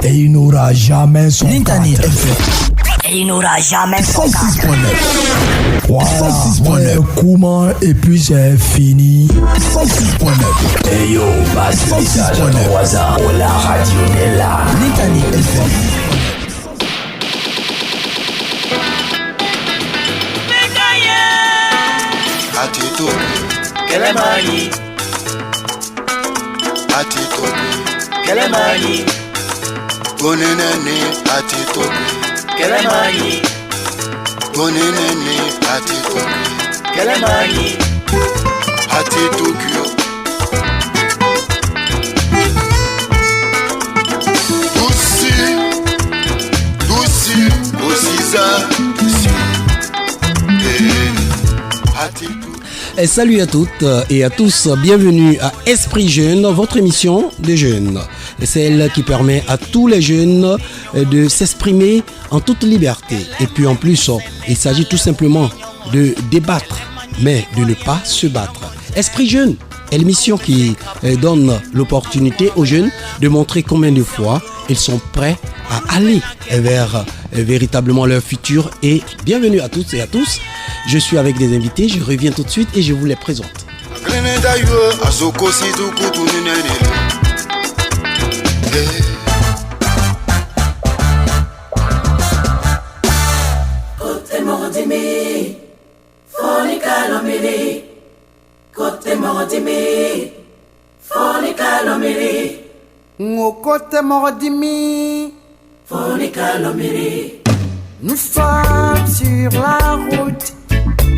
Et il n'aura jamais son Nintani 4. Et il n'aura jamais son 106.9. 4. Voilà, 106.9. comment et puis c'est fini. 106.9. Hey yo, passe le message à 3 ans. Oh, la radio est là. Nintani FM. Atito, Kelemani, atito, Kelemani, bonenene, atito, Kelemani, bonenene, atito, Kelemani. atito, Et salut à toutes et à tous, bienvenue à Esprit Jeune, votre émission des jeunes. Celle qui permet à tous les jeunes de s'exprimer en toute liberté. Et puis en plus, il s'agit tout simplement de débattre, mais de ne pas se battre. Esprit Jeune est l'émission qui donne l'opportunité aux jeunes de montrer combien de fois ils sont prêts à aller vers véritablement leur futur. Et bienvenue à toutes et à tous. Je suis avec des invités, je reviens tout de suite et je vous les présente. Nous sommes sur la route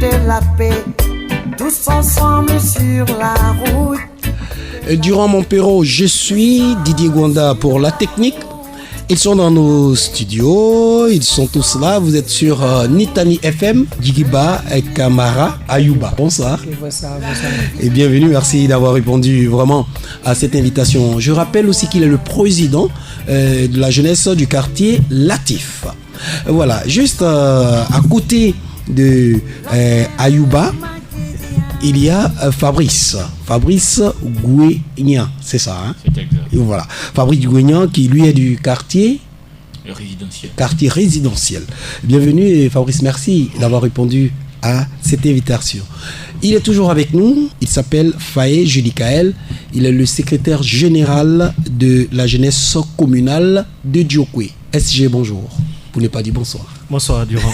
de la paix, tous ensemble sur la route. Durant mon Perrault, je suis Didier Gwanda pour la technique. Ils sont dans nos studios, ils sont tous là. Vous êtes sur Nintani FM, Djigiba et Kamara Ayuba. Bonsoir. Bonsoir. Et bienvenue, merci d'avoir répondu vraiment à cette invitation. Je rappelle aussi qu'il est le président de la jeunesse du quartier Latif. Voilà, juste à côté de Ayuba, il y a Fabrice Gouénian, c'est ça, hein? C'est exact. Et voilà, Fabrice Gouénian qui lui est du quartier résidentiel. Bienvenue et Fabrice, merci d'avoir répondu à cette invitation. Il est toujours avec nous, il s'appelle Faye Julikael, il est le secrétaire général de la jeunesse communale de Diokwe. SG, bonjour. Vous n'avez pas dit bonsoir. Bonsoir, Durand.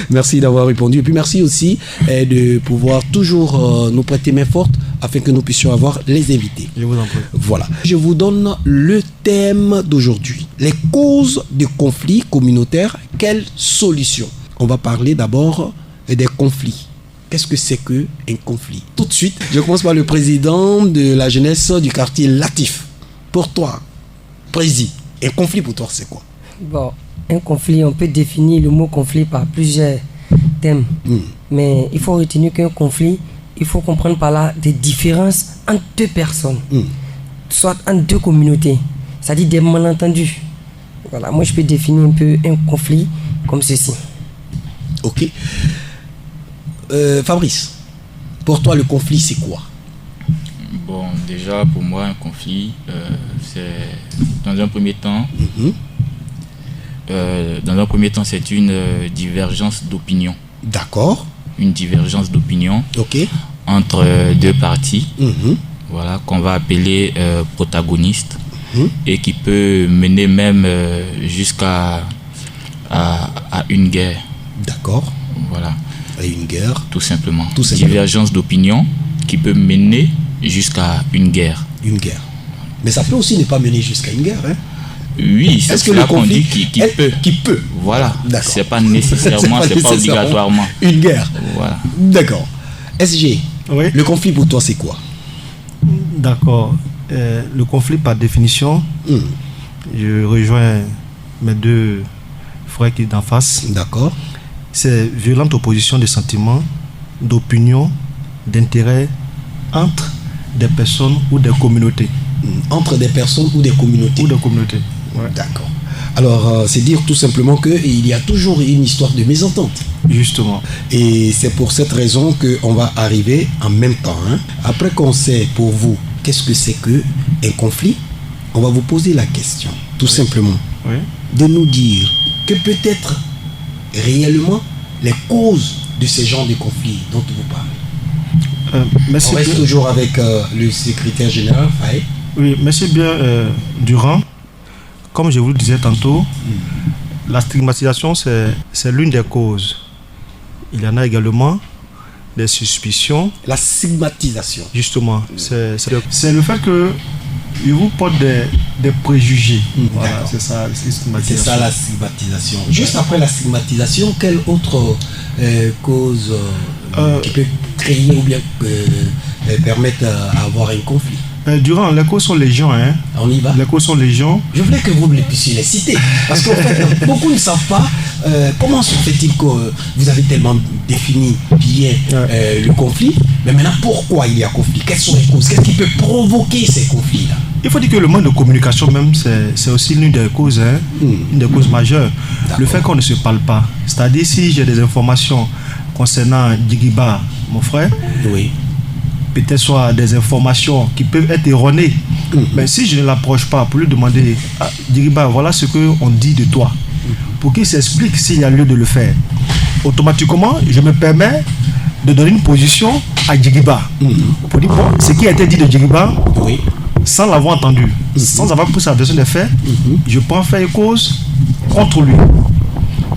Merci d'avoir répondu. Et puis merci aussi de pouvoir toujours nous prêter main forte afin que nous puissions avoir les invités. Je vous en prie. Voilà. Je vous donne le thème d'aujourd'hui. Les causes des conflits communautaires, quelles solutions? On va parler d'abord des conflits. Qu'est-ce que c'est qu'un conflit? Tout de suite, je commence par le président de la jeunesse du quartier Latif. Pour toi, président, un conflit pour toi, c'est quoi? Bon, un conflit, on peut définir le mot conflit par plusieurs thèmes. Mais il faut retenir qu'un conflit, il faut comprendre par là des différences entre deux personnes, soit entre deux communautés, c'est-à-dire des malentendus. Voilà, moi je peux définir un peu un conflit comme ceci. Ok. Fabrice, pour toi le conflit c'est quoi? Bon, déjà pour moi un conflit, c'est dans un premier temps. C'est une divergence d'opinion. D'accord. Une divergence d'opinion Ok. entre deux parties, voilà, qu'on va appeler protagonistes, et qui peut mener même jusqu'à une guerre. D'accord. Voilà. À une guerre. Tout simplement. Tout simplement. Divergence d'opinion qui peut mener jusqu'à une guerre. Une guerre. Mais ça peut aussi ne pas mener jusqu'à une guerre, hein? Oui, c'est ce qu'on dit qui peut. Voilà. D'accord. C'est pas nécessairement, c'est pas obligatoirement. Une guerre. Voilà. D'accord. SG, Oui. le conflit pour toi c'est quoi? D'accord. Le conflit par définition, je rejoins mes deux frères qui sont en face. D'accord. C'est violente opposition de sentiments, d'opinions, d'intérêts entre des personnes ou des communautés. Entre des personnes ou des communautés. Ouais. D'accord. Alors, c'est dire tout simplement qu'il y a toujours une histoire de mésentente. Justement. Et c'est pour cette raison qu'on va arriver en même temps. Hein. Après qu'on sait pour vous qu'est-ce que c'est qu'un conflit, on va vous poser la question. tout simplement, Oui. de nous dire que peut-être réellement les causes de ces genres de conflits dont vous parlez. Merci On reste bien. toujours avec le secrétaire général, Faye. Oui, merci bien, Durand. Comme je vous le disais tantôt, la stigmatisation, c'est l'une des causes. Il y en a également des suspicions. La stigmatisation. Justement, c'est le fait que il vous porte des préjugés. Voilà, D'accord. c'est ça, C'est stigmatisation. ça la stigmatisation. Juste après la stigmatisation, quelle autre cause qui peut créer ou bien permettre à avoir un conflit? Durant, les causes sont légion. Hein. On y va. Les causes sont légion. Je voulais que vous puissiez les citer. Parce qu'en fait, beaucoup ne savent pas comment se fait-il que vous avez tellement défini bien le conflit. Mais maintenant, pourquoi il y a conflit? Quelles sont les causes? Qu'est-ce qui peut provoquer ces conflits-là? Il faut dire que le manque de communication même, c'est aussi l'une des causes, hein, une des causes majeures. Le fait qu'on ne se parle pas. C'est-à-dire, si j'ai des informations concernant Djigiba, mon frère, Oui. peut-être soit des informations qui peuvent être erronées. Mais si je ne l'approche pas pour lui demander, Djigiba, voilà ce qu'on dit de toi, pour qu'il s'explique s'il y a lieu de le faire, automatiquement, je me permets de donner une position à Djigiba. Pour dire, bon, ce qui a été dit de Djigiba, Oui. sans l'avoir entendu, sans avoir pris sa version des faits, je peux en faire une cause contre lui.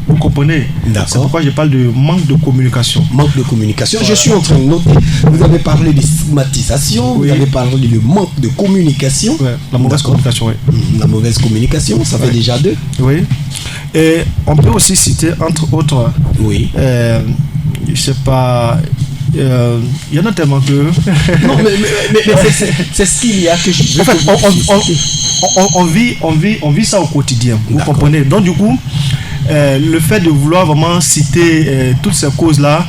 Vous comprenez? D'accord. C'est pourquoi je parle de manque de communication. Manque de communication. Je suis en train de noter. Vous avez parlé de stigmatisation, Oui. vous avez parlé de manque de communication. Ouais, la mauvaise D'accord. communication, oui. La mauvaise communication, ça fait Ouais. déjà 2. Oui. Et on peut aussi citer, entre autres, Oui. je sais pas, il y en a tellement que. Non, mais c'est ce qu'il y a que je veux En fait, que vous puissiez citer. on vit ça au quotidien. Vous D'accord. comprenez? Donc, du coup, le fait de vouloir vraiment citer toutes ces causes-là,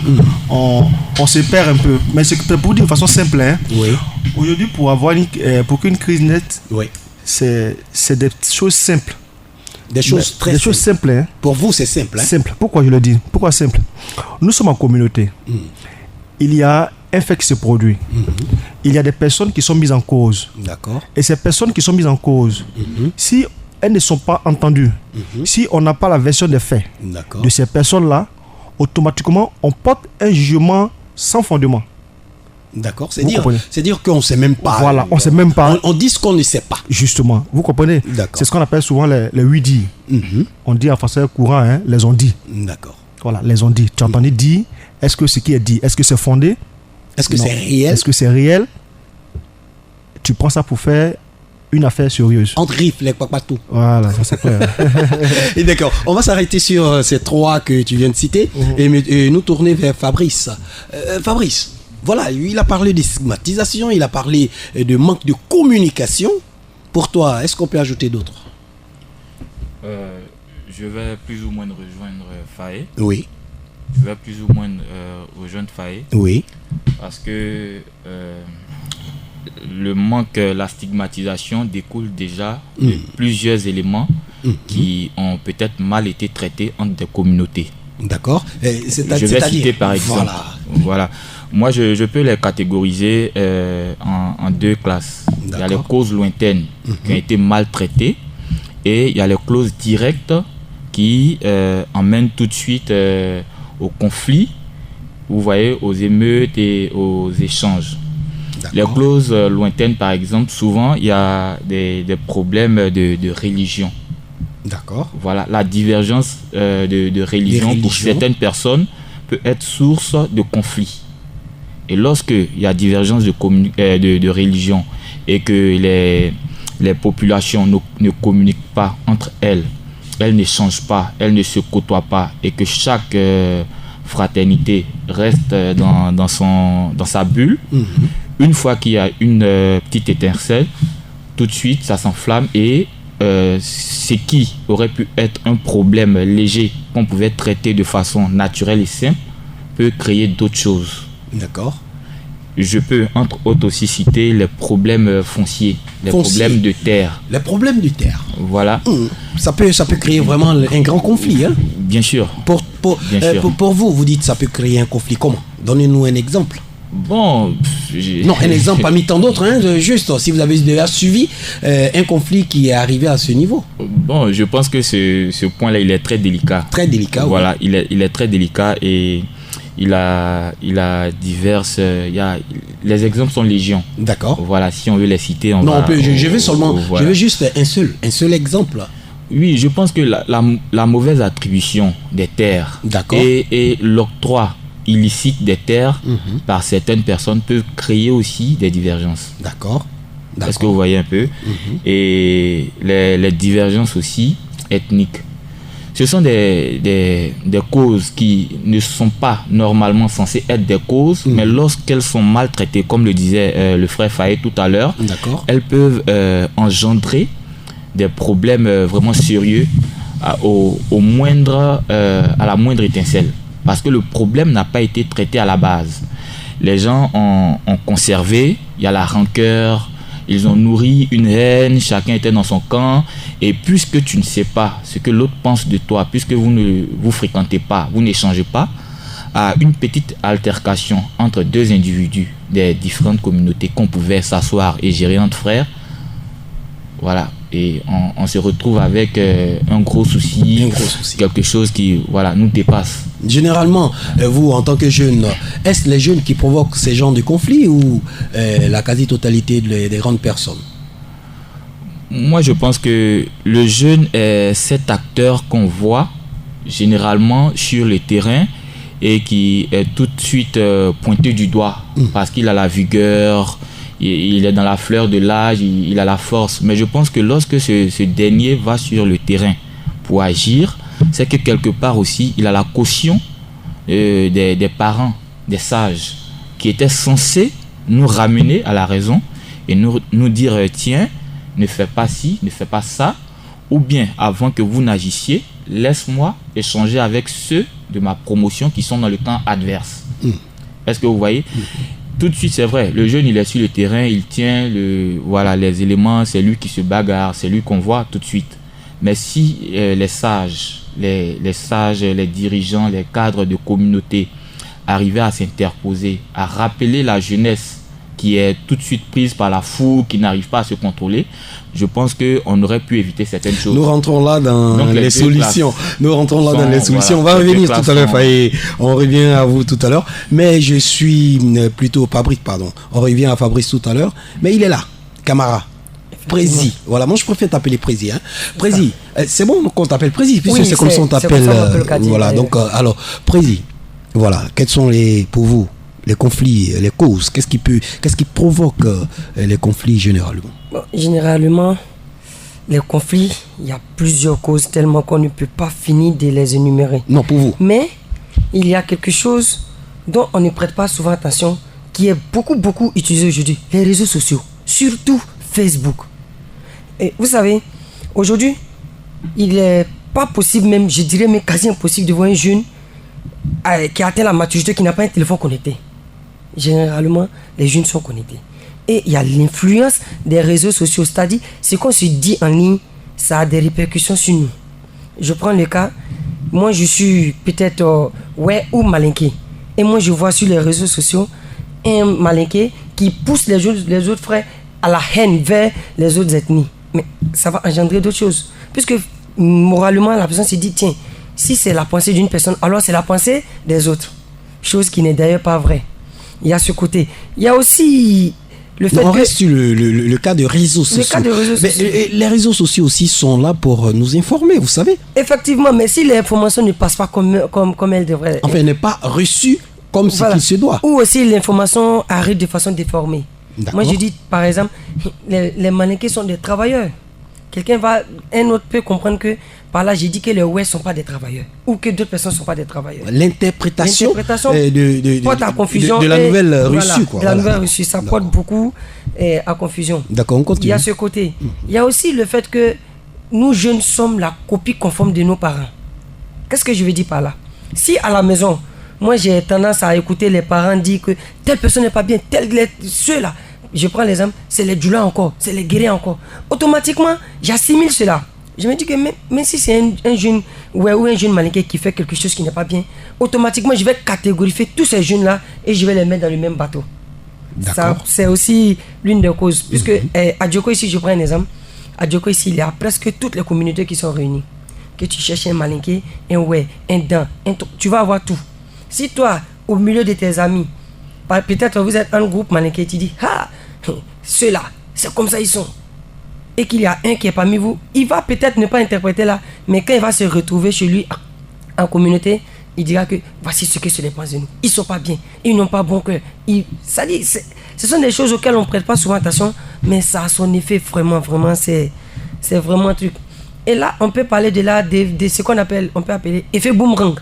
on se perd un peu. Mais c'est pour dire de façon simple. Hein. Oui. Aujourd'hui, pour qu'une crise naisse, Oui. c'est des choses simples. Des choses très Des choses simples. simples. Hein. Pour vous, c'est simple. Hein? Simple. Pourquoi je le dis? Pourquoi simple? Nous sommes en communauté. Il y a un fait qui se produit. Il y a des personnes qui sont mises en cause. D'accord. Et ces personnes qui sont mises en cause, si elles ne sont pas entendues, si on n'a pas la version des faits D'accord. de ces personnes-là, automatiquement, on porte un jugement sans fondement. D'accord. Vous comprenez? C'est dire qu'on ne sait même pas. Voilà, on ne sait même pas. On dit ce qu'on ne sait pas. Justement, vous comprenez? D'accord. C'est ce qu'on appelle souvent les oui-dits. On dit en français courant, hein, les on dit. D'accord. Voilà, les on dit. Tu as entendu dire, est-ce que ce qui est dit, est-ce que c'est fondé? Est-ce que Non. c'est réel? Est-ce que c'est réel? Tu prends ça pour faire une affaire sérieuse. Entre rifles, les papatou. Voilà, ça c'est clair. Et d'accord. On va s'arrêter sur ces 3 que tu viens de citer et nous tourner vers Fabrice. Fabrice, voilà, il a parlé de stigmatisation, il a parlé de manque de communication. Pour toi, est-ce qu'on peut ajouter d'autres? Je vais plus ou moins rejoindre Faye. Oui. Je vais plus ou moins rejoindre Faye. Oui. Parce que le manque, la stigmatisation découle déjà de plusieurs éléments qui ont peut-être mal été traités entre des communautés. D'accord. Je vais citer par exemple. Voilà. Moi, je peux les catégoriser en 2 classes. Il y a les causes lointaines qui ont été mal traitées et il y a les clauses directes qui emmènent tout de suite au conflit, vous voyez, aux émeutes et aux échanges. Les clauses lointaines, par exemple, souvent, il y a des problèmes de religion. D'accord. Voilà, la divergence de religion pour certaines personnes peut être source de conflit. Et lorsqu'il y a divergence de religion et que les populations ne communiquent pas entre elles, elles n'échangent pas, elles ne se côtoient pas et que chaque fraternité reste dans sa bulle, une fois qu'il y a une petite étincelle, tout de suite ça s'enflamme et ce qui aurait pu être un problème léger qu'on pouvait traiter de façon naturelle et simple peut créer d'autres choses. D'accord. Je peux entre autres aussi citer les problèmes fonciers, problèmes de terre. Les problèmes de terre. Voilà. Ça peut créer vraiment un grand conflit. Hein? Bien sûr. Pour vous, vous dites ça peut créer un conflit comment? Donnez-nous un exemple. Bon, Non, un exemple parmi tant d'autres, juste si vous avez déjà suivi un conflit qui est arrivé à ce niveau. Bon, je pense que ce point-là, il est très délicat. Très délicat, voilà, oui. Il est très délicat et il a diverses... les exemples sont légion. D'accord. Voilà, si on veut les citer, je veux seulement... Voilà. Je veux juste un seul exemple. Oui, je pense que la mauvaise attribution des terres et l'octroi illicite des terres par certaines personnes peuvent créer aussi des divergences. D'accord. Est-ce que vous voyez un peu? Et les divergences aussi ethniques. Ce sont des causes qui ne sont pas normalement censées être des causes, mais lorsqu'elles sont mal traitées, comme le disait le frère Faye tout à l'heure, elles peuvent engendrer des problèmes vraiment sérieux à la moindre étincelle. Parce que le problème n'a pas été traité à la base. Les gens ont conservé, il y a la rancœur, ils ont nourri une haine, chacun était dans son camp. Et puisque tu ne sais pas ce que l'autre pense de toi, puisque vous ne vous fréquentez pas, vous n'échangez pas, à une petite altercation entre deux individus des différentes communautés qu'on pouvait s'asseoir et gérer entre frères, voilà. Et on se retrouve avec un gros souci, quelque chose qui nous dépasse. Généralement, vous en tant que jeune, est-ce les jeunes qui provoquent ces genres de conflits ou la quasi-totalité des grandes personnes? Moi, je pense que le jeune est cet acteur qu'on voit généralement sur le terrain et qui est tout de suite pointé du doigt parce qu'il a la vigueur, il est dans la fleur de l'âge, il a la force. Mais je pense que lorsque ce dernier va sur le terrain pour agir, c'est que quelque part aussi, il a la caution des parents, des sages, qui étaient censés nous ramener à la raison et nous dire tiens, ne fais pas ci, ne fais pas ça, ou bien avant que vous n'agissiez, laisse-moi échanger avec ceux de ma promotion qui sont dans le camp adverse. Est-ce que vous voyez? Tout de suite, c'est vrai, le jeune il est sur le terrain, il tient les éléments, c'est lui qui se bagarre, c'est lui qu'on voit tout de suite. Mais si les sages, les dirigeants, les cadres de communauté arrivaient à s'interposer, à rappeler la jeunesse qui est tout de suite prise par la foule, qui n'arrive pas à se contrôler, je pense qu'on aurait pu éviter certaines choses. Nous rentrons là dans les solutions. On va revenir tout à l'heure, Faye. On revient à vous tout à l'heure. Mais je suis plutôt Fabrice, pardon. On revient à Fabrice tout à l'heure. Mais il est là, Camara. Prési. Voilà, moi je préfère t'appeler Prési. Prési, c'est bon qu'on t'appelle Prési, puisque c'est comme ça qu'on t'appelle. Voilà, donc alors, Prési, voilà, quels sont pour vous les conflits, les causes? Qu'est-ce qui provoque les conflits généralement? Généralement, les conflits, il y a plusieurs causes tellement qu'on ne peut pas finir de les énumérer. Non, pour vous. Mais il y a quelque chose dont on ne prête pas souvent attention, qui est beaucoup utilisé aujourd'hui, les réseaux sociaux, surtout Facebook. Et vous savez, aujourd'hui, il n'est pas possible, même, je dirais, mais quasi impossible de voir un jeune qui a atteint la maturité, qui n'a pas un téléphone connecté. Généralement, les jeunes sont connectés. Et il y a l'influence des réseaux sociaux, c'est-à-dire ce qu'on se dit en ligne, ça a des répercussions sur nous. Je prends le cas, moi je suis peut-être ou malinqué, et moi je vois sur les réseaux sociaux un malinqué qui pousse les autres frères à la haine vers les autres ethnies. Mais ça va engendrer d'autres choses, puisque moralement la personne se dit tiens, si c'est la pensée d'une personne, alors c'est la pensée des autres, chose qui n'est d'ailleurs pas vraie. Il y a ce côté. Il y a aussi le fait on reste sur le cas de réseaux sociaux. Mais les réseaux sociaux aussi sont là pour nous informer, vous savez. Effectivement, mais si l'information ne passe pas comme elle devrait. Enfin, elle n'est pas reçue comme ce qu'il se doit. Ou aussi l'information arrive de façon déformée. Moi, je dis, par exemple, les mannequins sont des travailleurs. Un autre peut comprendre que par là, j'ai dit que les Ouest ne sont pas des travailleurs ou que d'autres personnes ne sont pas des travailleurs. L'interprétation porte à confusion de la nouvelle reçue. De la nouvelle reçue, ça porte beaucoup à confusion. D'accord, on continue. Il y a ce côté. Il y a aussi le fait que nous, jeunes, sommes la copie conforme de nos parents. Qu'est-ce que je veux dire par là? Si à la maison, moi, j'ai tendance à écouter les parents dire que telle personne n'est pas bien, ceux-là, je prends l'exemple, c'est les Djoula encore, c'est les Guérés encore. Automatiquement, j'assimile cela. Je me dis que même si c'est un jeune ouais, ou un jeune malinqué qui fait quelque chose qui n'est pas bien, automatiquement, je vais catégoriser tous ces jeunes-là et je vais les mettre dans le même bateau. Ça, c'est aussi l'une des causes. Puisque à Djoko, ici, je prends un exemple. À Djoko, ici, il y a presque toutes les communautés qui sont réunies. Que tu cherches un malinqué, un ouais, un dan, tu vas avoir tout. Si toi, au milieu de tes amis, peut-être vous êtes un groupe malinqué, tu dis, ah, ceux-là, c'est comme ça ils sont. Et qu'il y a un qui est parmi vous, il va peut-être ne pas interpréter là, mais quand il va se retrouver chez lui en communauté, il dira que voici ce que se dépense de nous. Ils ne sont pas bien, ils n'ont pas bon cœur. Ça dit, ce sont des choses auxquelles on ne prête pas souvent attention, mais ça a son effet vraiment, c'est vraiment un truc. Et là, on peut parler de ce qu'on appelle, on peut appeler effet boomerang.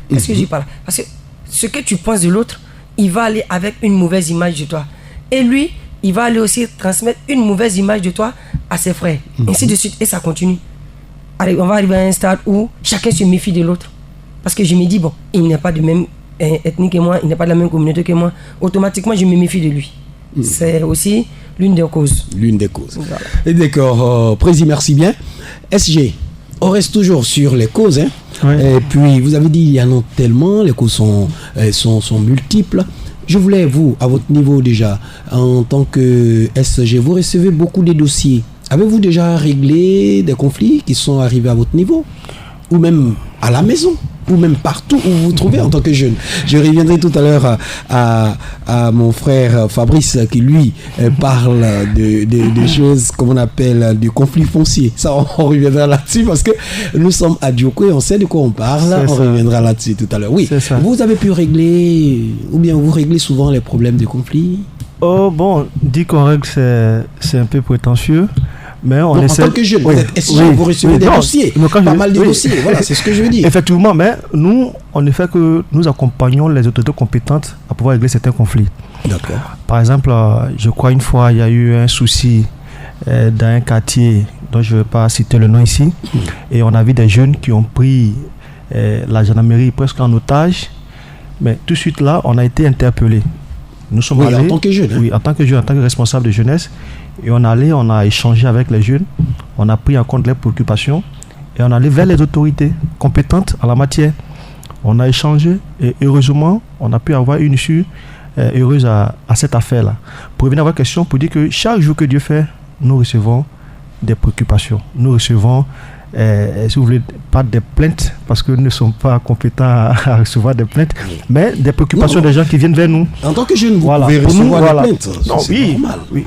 Qu'est-ce que je dis par là? Parce que ce que tu penses de l'autre, il va aller avec une mauvaise image de toi. Et lui, il va aller aussi transmettre une mauvaise image de toi à ses frères. Ainsi de suite, et ça continue. Allez, on va arriver à un stade où chacun se méfie de l'autre. Parce que je me dis, bon, il n'est pas de même ethnie que moi, il n'est pas de la même communauté que moi. Automatiquement, je me méfie de lui. C'est aussi l'une des causes. L'une des causes. Voilà. Et d'accord, Prési, merci bien. SG, on reste toujours sur les causes. Hein. Et puis, vous avez dit, il y en a tellement, les causes sont multiples. Je voulais, vous, à votre niveau déjà, en tant que SG, vous recevez beaucoup de dossiers. Avez-vous déjà réglé des conflits qui sont arrivés à votre niveau? Ou même à la maison? Ou même partout où vous vous trouvez en tant que jeune. Je reviendrai tout à l'heure à mon frère Fabrice qui lui parle de choses comme on appelle du conflit foncier. Ça, on reviendra là-dessus parce que nous sommes à Djoko et on sait de quoi on parle. On reviendra là-dessus tout à l'heure. Oui, vous avez pu régler, ou bien vous réglez souvent les problèmes de conflit? Oh bon, dit qu'on règle, c'est un peu prétentieux. Mais on essaie... En tant que jeune, vous recevez des dossiers, pas mal de dossiers, voilà, c'est ce que je veux dire. Effectivement, mais nous, on ne fait que nous accompagnons les autorités compétentes à pouvoir régler certains conflits. D'accord. Par exemple, je crois une fois, il y a eu un souci dans un quartier dont je ne vais pas citer le nom ici, et on a vu des jeunes qui ont pris la gendarmerie presque en otage, mais tout de suite là, on a été interpellés. Nous sommes allés, en tant que jeune. Oui, en tant que jeune, en tant que responsable de jeunesse. Et on a échangé avec les jeunes, on a pris en compte leurs préoccupations et on allait vers les autorités compétentes en la matière. On a échangé et heureusement, on a pu avoir une issue heureuse à cette affaire-là. Pour revenir à votre question, pour dire que chaque jour que Dieu fait, nous recevons des préoccupations. Nous recevons, si vous voulez, pas des plaintes, parce que nous ne sommes pas compétents à recevoir des plaintes, mais des préoccupations des gens qui viennent vers nous. En tant que jeune, vous pouvez recevoir des plaintes. Non, c'est normal. Oui.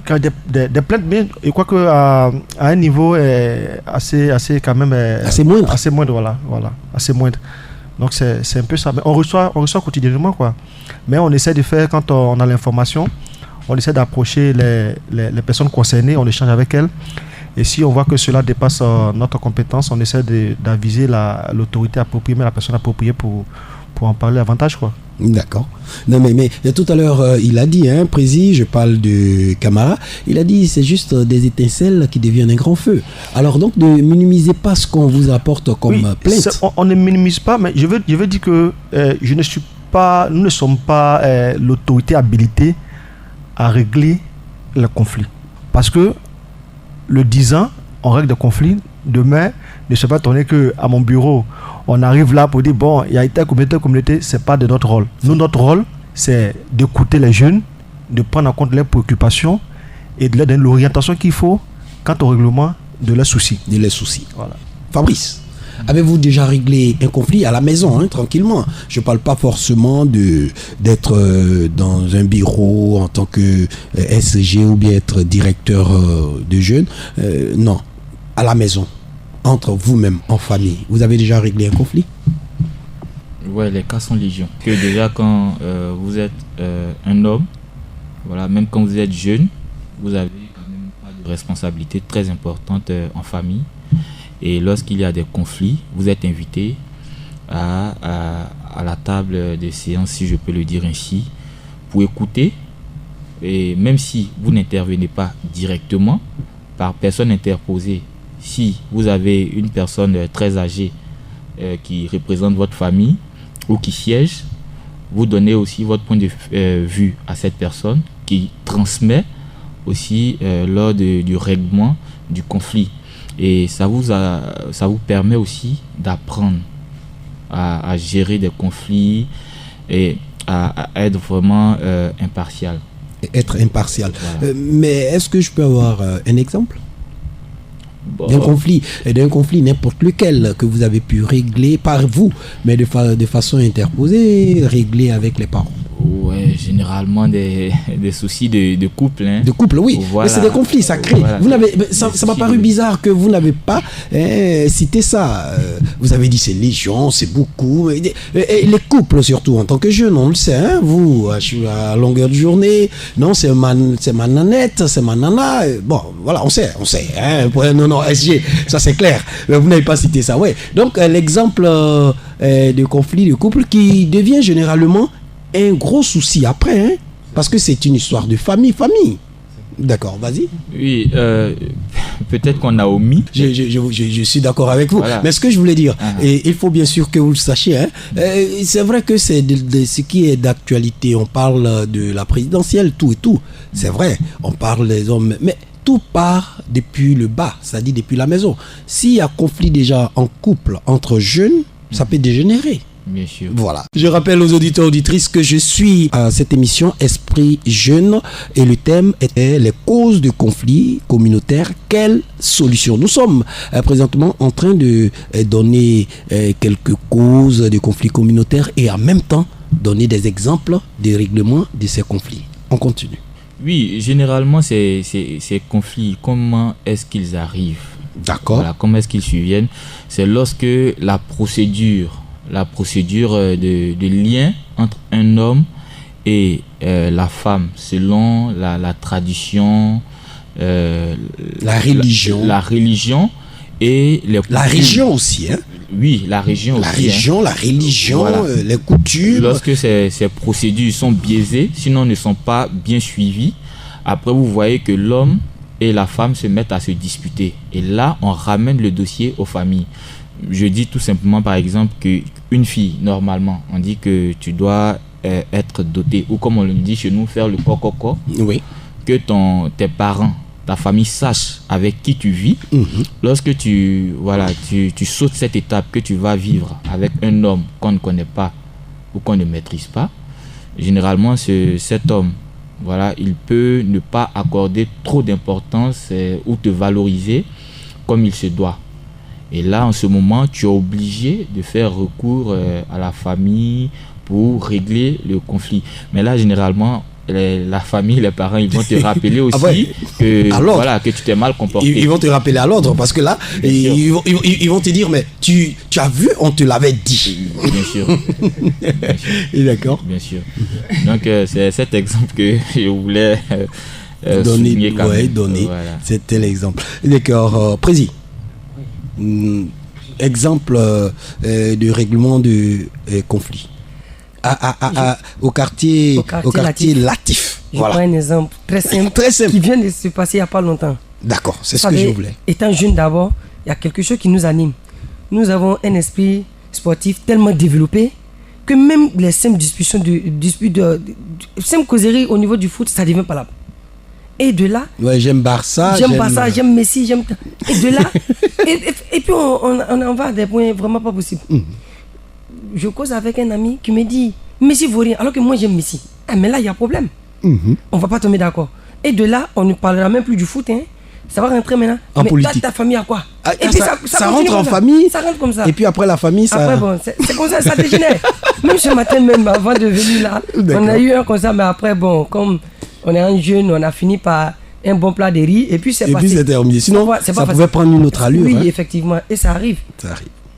Quand des plaintes, mais je crois qu'à un niveau assez quand même... assez moindre. Assez moindre, voilà. Assez moindre. Donc c'est un peu ça. Mais on reçoit quotidiennement, quoi. Mais on essaie de faire, quand on a l'information, on essaie d'approcher les personnes concernées, on échange avec elles. Et si on voit que cela dépasse notre compétence, on essaie d'aviser l'autorité appropriée, la personne appropriée pour en parler davantage, quoi. D'accord. Non, mais tout à l'heure, il a dit, Prési, je parle de Camara, il a dit c'est juste des étincelles qui deviennent un grand feu. Alors donc, ne minimisez pas ce qu'on vous apporte comme plainte. On ne minimise pas, mais je veux dire que nous ne sommes pas l'autorité habilitée à régler le conflit. Parce que le 10 ans, on règle des conflits. Demain, ne se pas tourner qu'à mon bureau, on arrive là pour dire, bon, il y a telle communauté, ce n'est pas de notre rôle. Nous, notre rôle, c'est d'écouter les jeunes, de prendre en compte leurs préoccupations et de leur donner l'orientation qu'il faut quant au règlement de leurs soucis. Voilà. Fabrice, avez-vous déjà réglé un conflit à la maison, tranquillement? Je ne parle pas forcément d'être dans un bureau en tant que SG ou bien être directeur de jeunes. Non, à la maison, entre vous-même, en famille. Vous avez déjà réglé un conflit? Ouais, les cas sont légion. Que déjà quand vous êtes un homme, voilà, même quand vous êtes jeune, vous avez quand même pas de responsabilité très importante en famille. Et lorsqu'il y a des conflits, vous êtes invité à la table de séance, si je peux le dire ainsi, pour écouter. Et même si vous n'intervenez pas directement, par personne interposée, si vous avez une personne très âgée qui représente votre famille ou qui siège, vous donnez aussi votre point de vue à cette personne qui transmet aussi lors du règlement du conflit. Et ça vous permet aussi d'apprendre à gérer des conflits et à être vraiment impartial. Être impartial. Voilà. Mais est-ce que je peux avoir un exemple Bon, d'un conflit n'importe lequel que vous avez pu régler par vous, mais de façon interposée, régler avec les parents? Ouais, généralement des soucis de couple. Hein. De couple, oui. Voilà. Mais c'est des conflits, ça crée. Voilà. Ça m'a paru bizarre que vous n'avez pas cité ça. Vous avez dit c'est légion, c'est beaucoup. Et les couples surtout, en tant que jeune, on le sait. Hein, vous, je suis à longueur de journée. Non, c'est ma nanette, c'est ma nana. Bon, voilà, on sait. Hein, non, SG, ça c'est clair. Mais vous n'avez pas cité ça, ouais. Donc, l'exemple de conflit de couple qui devient généralement un gros souci après, hein, parce que c'est une histoire de famille. D'accord, vas-y. Oui, peut-être qu'on a omis. Je suis d'accord avec vous. Voilà. Mais ce que je voulais dire, et il faut bien sûr que vous le sachiez, hein, c'est vrai que c'est de ce qui est d'actualité. On parle de la présidentielle, tout et tout. C'est vrai, on parle des hommes, mais tout part depuis le bas, c'est-à-dire depuis la maison. S'il y a conflit déjà en couple entre jeunes, ça peut dégénérer. Bien sûr. Voilà. Je rappelle aux auditeurs et auditrices que je suis à cette émission Esprit Jeune et le thème était les causes de conflits communautaires. Quelles solutions? Nous sommes présentement en train de donner quelques causes de conflits communautaires et en même temps donner des exemples de règlement de ces conflits. On continue. Oui, généralement ces conflits, comment est-ce qu'ils arrivent? D'accord. Voilà, comment est-ce qu'ils surviennent? C'est lorsque la procédure de lien entre un homme et la femme, selon la tradition, la religion et les coutumes. La région aussi, hein? Oui, la région aussi. La religion, voilà. Les coutumes. Lorsque ces procédures sont biaisées, sinon ne sont pas bien suivies, après vous voyez que l'homme et la femme se mettent à se disputer. Et là, on ramène le dossier aux familles. Je dis tout simplement, par exemple, qu'une fille, normalement, on dit que tu dois être dotée, ou comme on le dit chez nous, faire le coco. Oui. Que tes parents, ta famille sache avec qui tu vis. Lorsque tu sautes cette étape que tu vas vivre avec un homme qu'on ne connaît pas ou qu'on ne maîtrise pas, généralement, cet homme, voilà, il peut ne pas accorder trop d'importance ou te valoriser comme il se doit. Et là, en ce moment, tu es obligé de faire recours à la famille pour régler le conflit. Mais là, généralement, la famille, les parents, ils vont te rappeler aussi que tu t'es mal comporté. Ils vont te rappeler à l'ordre parce que là, ils vont te dire, mais tu as vu, on te l'avait dit. Bien sûr. D'accord. Bien sûr. Donc, c'est cet exemple que je voulais donner. Voilà. C'était l'exemple. D'accord. Président. Exemple de règlement de conflit au quartier Latif. Je prends un exemple très simple qui vient de se passer il n'y a pas longtemps. D'accord, c'est ce que je voulais. Étant jeune d'abord, il y a quelque chose qui nous anime. Nous avons un esprit sportif tellement développé que même les simples discussions simples causeries au niveau du foot, ça devient palable. Et de là, j'aime Barça, j'aime Messi, et de là, et puis on va à des points vraiment pas possibles. Je cause avec un ami qui me dit Messi vaut rien, alors que moi j'aime Messi. Mais là il y a problème. On va pas tomber d'accord. Et de là, on ne parlera même plus du foot. Ça va rentrer maintenant. En politique. Ta famille à quoi? Et puis ça rentre en famille. Ça rentre comme ça. Et puis après la famille, ça. Après bon, c'est comme ça dégénère. Même ce matin, même avant de venir là, on a eu un comme ça, mais après bon, comme on est un jeune, on a fini par un bon plat de riz et puis c'est passé. Et puis c'est terminé. Sinon, ça pouvait prendre une autre allure. Oui, effectivement. Et ça arrive.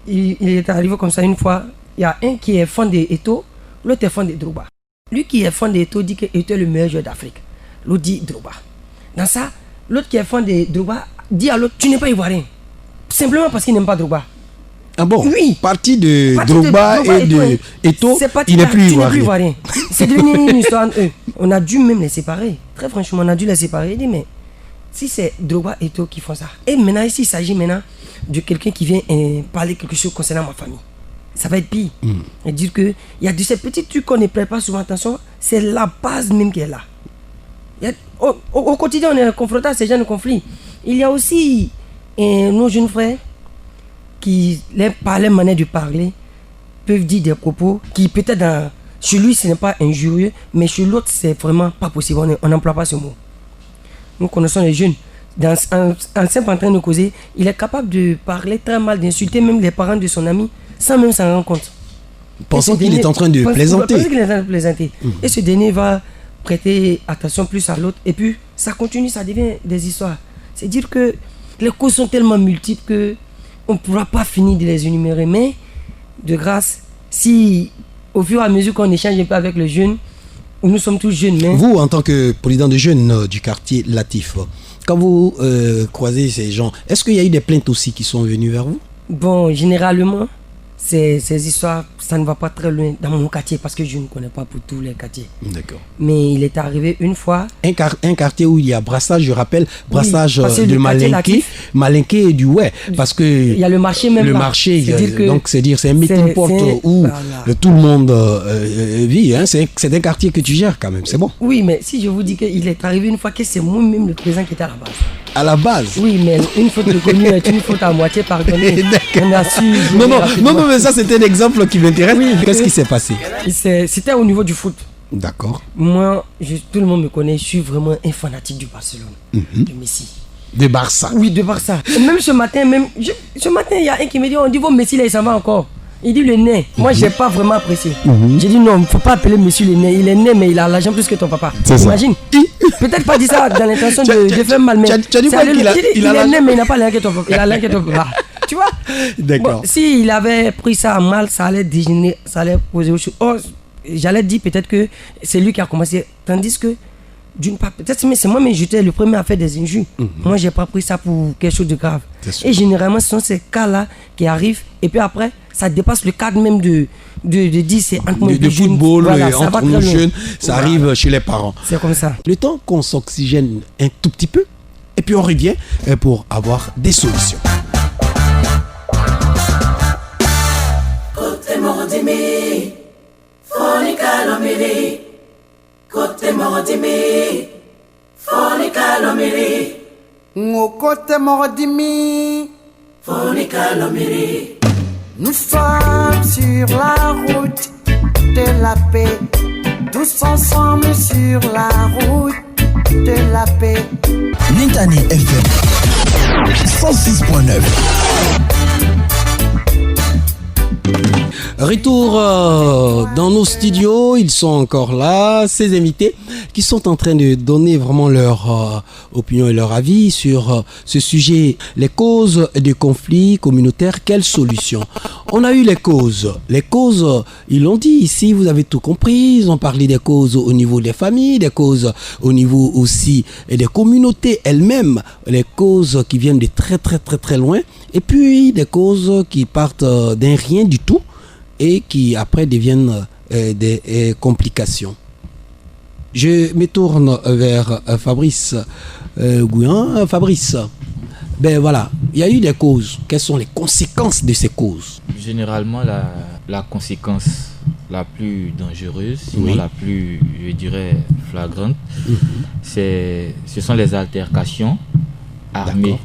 Il est arrivé comme ça une fois. Il y a un qui est fan de Eto'o, l'autre est fan de Drogba. Lui qui est fan de Eto'o dit que Eto'o est le meilleur joueur d'Afrique. L'autre dit Drogba. Dans ça, l'autre qui est fan de Drogba dit à l'autre, tu n'es pas ivoirien. Simplement parce qu'il n'aime pas Drogba. Ah bon? Oui. Parti de Drogba et de Eto'o, il n'est plus ivoirien. C'est devenu une histoire entre eux. On a dû même les séparer. Très franchement, on a dû les séparer. Il dit, mais si c'est Drogba et Eto'o qui font ça. Et maintenant, ici, il s'agit maintenant de quelqu'un qui vient parler quelque chose concernant ma famille. Ça va être pire. Et dire qu'il y a de ces petits trucs qu'on ne prête pas souvent attention, c'est la base même qui est là. Au quotidien, on est confronté à ces genres de conflits. Il y a aussi Et nos jeunes frères, qui, par leur manière de parler, peuvent dire des propos qui peut-être chez lui ce n'est pas injurieux, mais chez l'autre c'est vraiment pas possible, on n'emploie pas ce mot. Nous connaissons les jeunes, en simple en train de causer, il est capable de parler très mal, d'insulter même les parents de son ami sans même s'en rendre compte. Pensons qu'il est en train de plaisanter. Et ce dernier va prêter attention plus à l'autre et puis ça continue, ça devient des histoires. C'est dire que les causes sont tellement multiples que on ne pourra pas finir de les énumérer, mais de grâce, si au fur et à mesure qu'on échange un peu avec les jeunes, nous sommes tous jeunes. Mais... Vous, en tant que président de jeunes du quartier Latif, quand vous croisez ces gens, est-ce qu'il y a eu des plaintes aussi qui sont venues vers vous? Bon, généralement, ces histoires, ça ne va pas très loin dans mon quartier parce que je ne connais pas pour tous les quartiers. D'accord. Mais il est arrivé une fois... Un quartier où il y a brassage, je rappelle, brassage oui, de Malinké et du ouais. Parce que... Il y a le marché même le là. Marché, donc c'est un meeting pot où voilà. Tout le monde vit. Hein. C'est un quartier que tu gères quand même, c'est bon. Oui, mais si je vous dis qu'il est arrivé une fois que c'est moi-même le président qui était à la base. À la base? Oui, mais une faute reconnue est une faute à moitié pardonnée. On a su... Non, mais ça c'était un exemple qui m'intéresse. Oui. Qu'est-ce qui s'est passé? C'était au niveau du foot. D'accord. Moi, tout le monde me connaît, je suis vraiment un fanatique du Barcelone, de Messi. De Barça? Oui, de Barça. Et même ce matin, il y a un qui me dit, on dit, bon, Messi là, il s'en va encore. Il dit le nez. Moi, j'ai pas vraiment apprécié. J'ai dit non, il ne faut pas appeler monsieur le nez. Il est né, mais il a l'argent plus que ton papa. Imagine. Peut-être pas dit ça dans l'intention de faire mal, mais tu as dit quoi qu'il il est né, mais il n'a pas l'argent que ton papa. Il a l'argent que ton papa. Tu vois? D'accord. Bon, s'il avait pris ça à mal, ça allait dégénérer, ça allait poser autre chose. Oh, j'allais dire peut-être que c'est lui qui a commencé. Tandis que, d'une part, peut-être mais c'est moi, mais j'étais le premier à faire des injures. Moi, j'ai pas pris ça pour quelque chose de grave. Et généralement, ce sont ces cas-là qui arrivent. Et puis après, ça dépasse le cadre même de dire c'est entre moi et de football, voilà, entre nos jeunes, ça arrive chez les parents. C'est comme ça. Le temps qu'on s'oxygène un tout petit peu, et puis on revient pour avoir des solutions. Côté Mordimi, Fonica Lomili. Côté Mordimi, Fonica Lomili. Côté Mordimi, Fonica Lomili. Nous sommes sur la route de la paix, tous ensemble sur la route de la paix. Nintani FM 106.9. Retour dans nos studios, ils sont encore là, ces invités qui sont en train de donner vraiment leur opinion et leur avis sur ce sujet, les causes des conflits communautaires, quelles solutions? On a eu les causes, ils l'ont dit ici, vous avez tout compris, ils ont parlé des causes au niveau des familles, des causes au niveau aussi des communautés elles-mêmes, les causes qui viennent de très très très très loin, et puis des causes qui partent d'un rien du tout et qui après deviennent des complications. Je me tourne vers Fabrice Gouyan. Fabrice, ben voilà, il y a eu des causes. Quelles sont les conséquences de ces causes? Généralement, la conséquence la plus dangereuse, sinon la plus, je dirais, flagrante, ce sont les altercations armées. D'accord.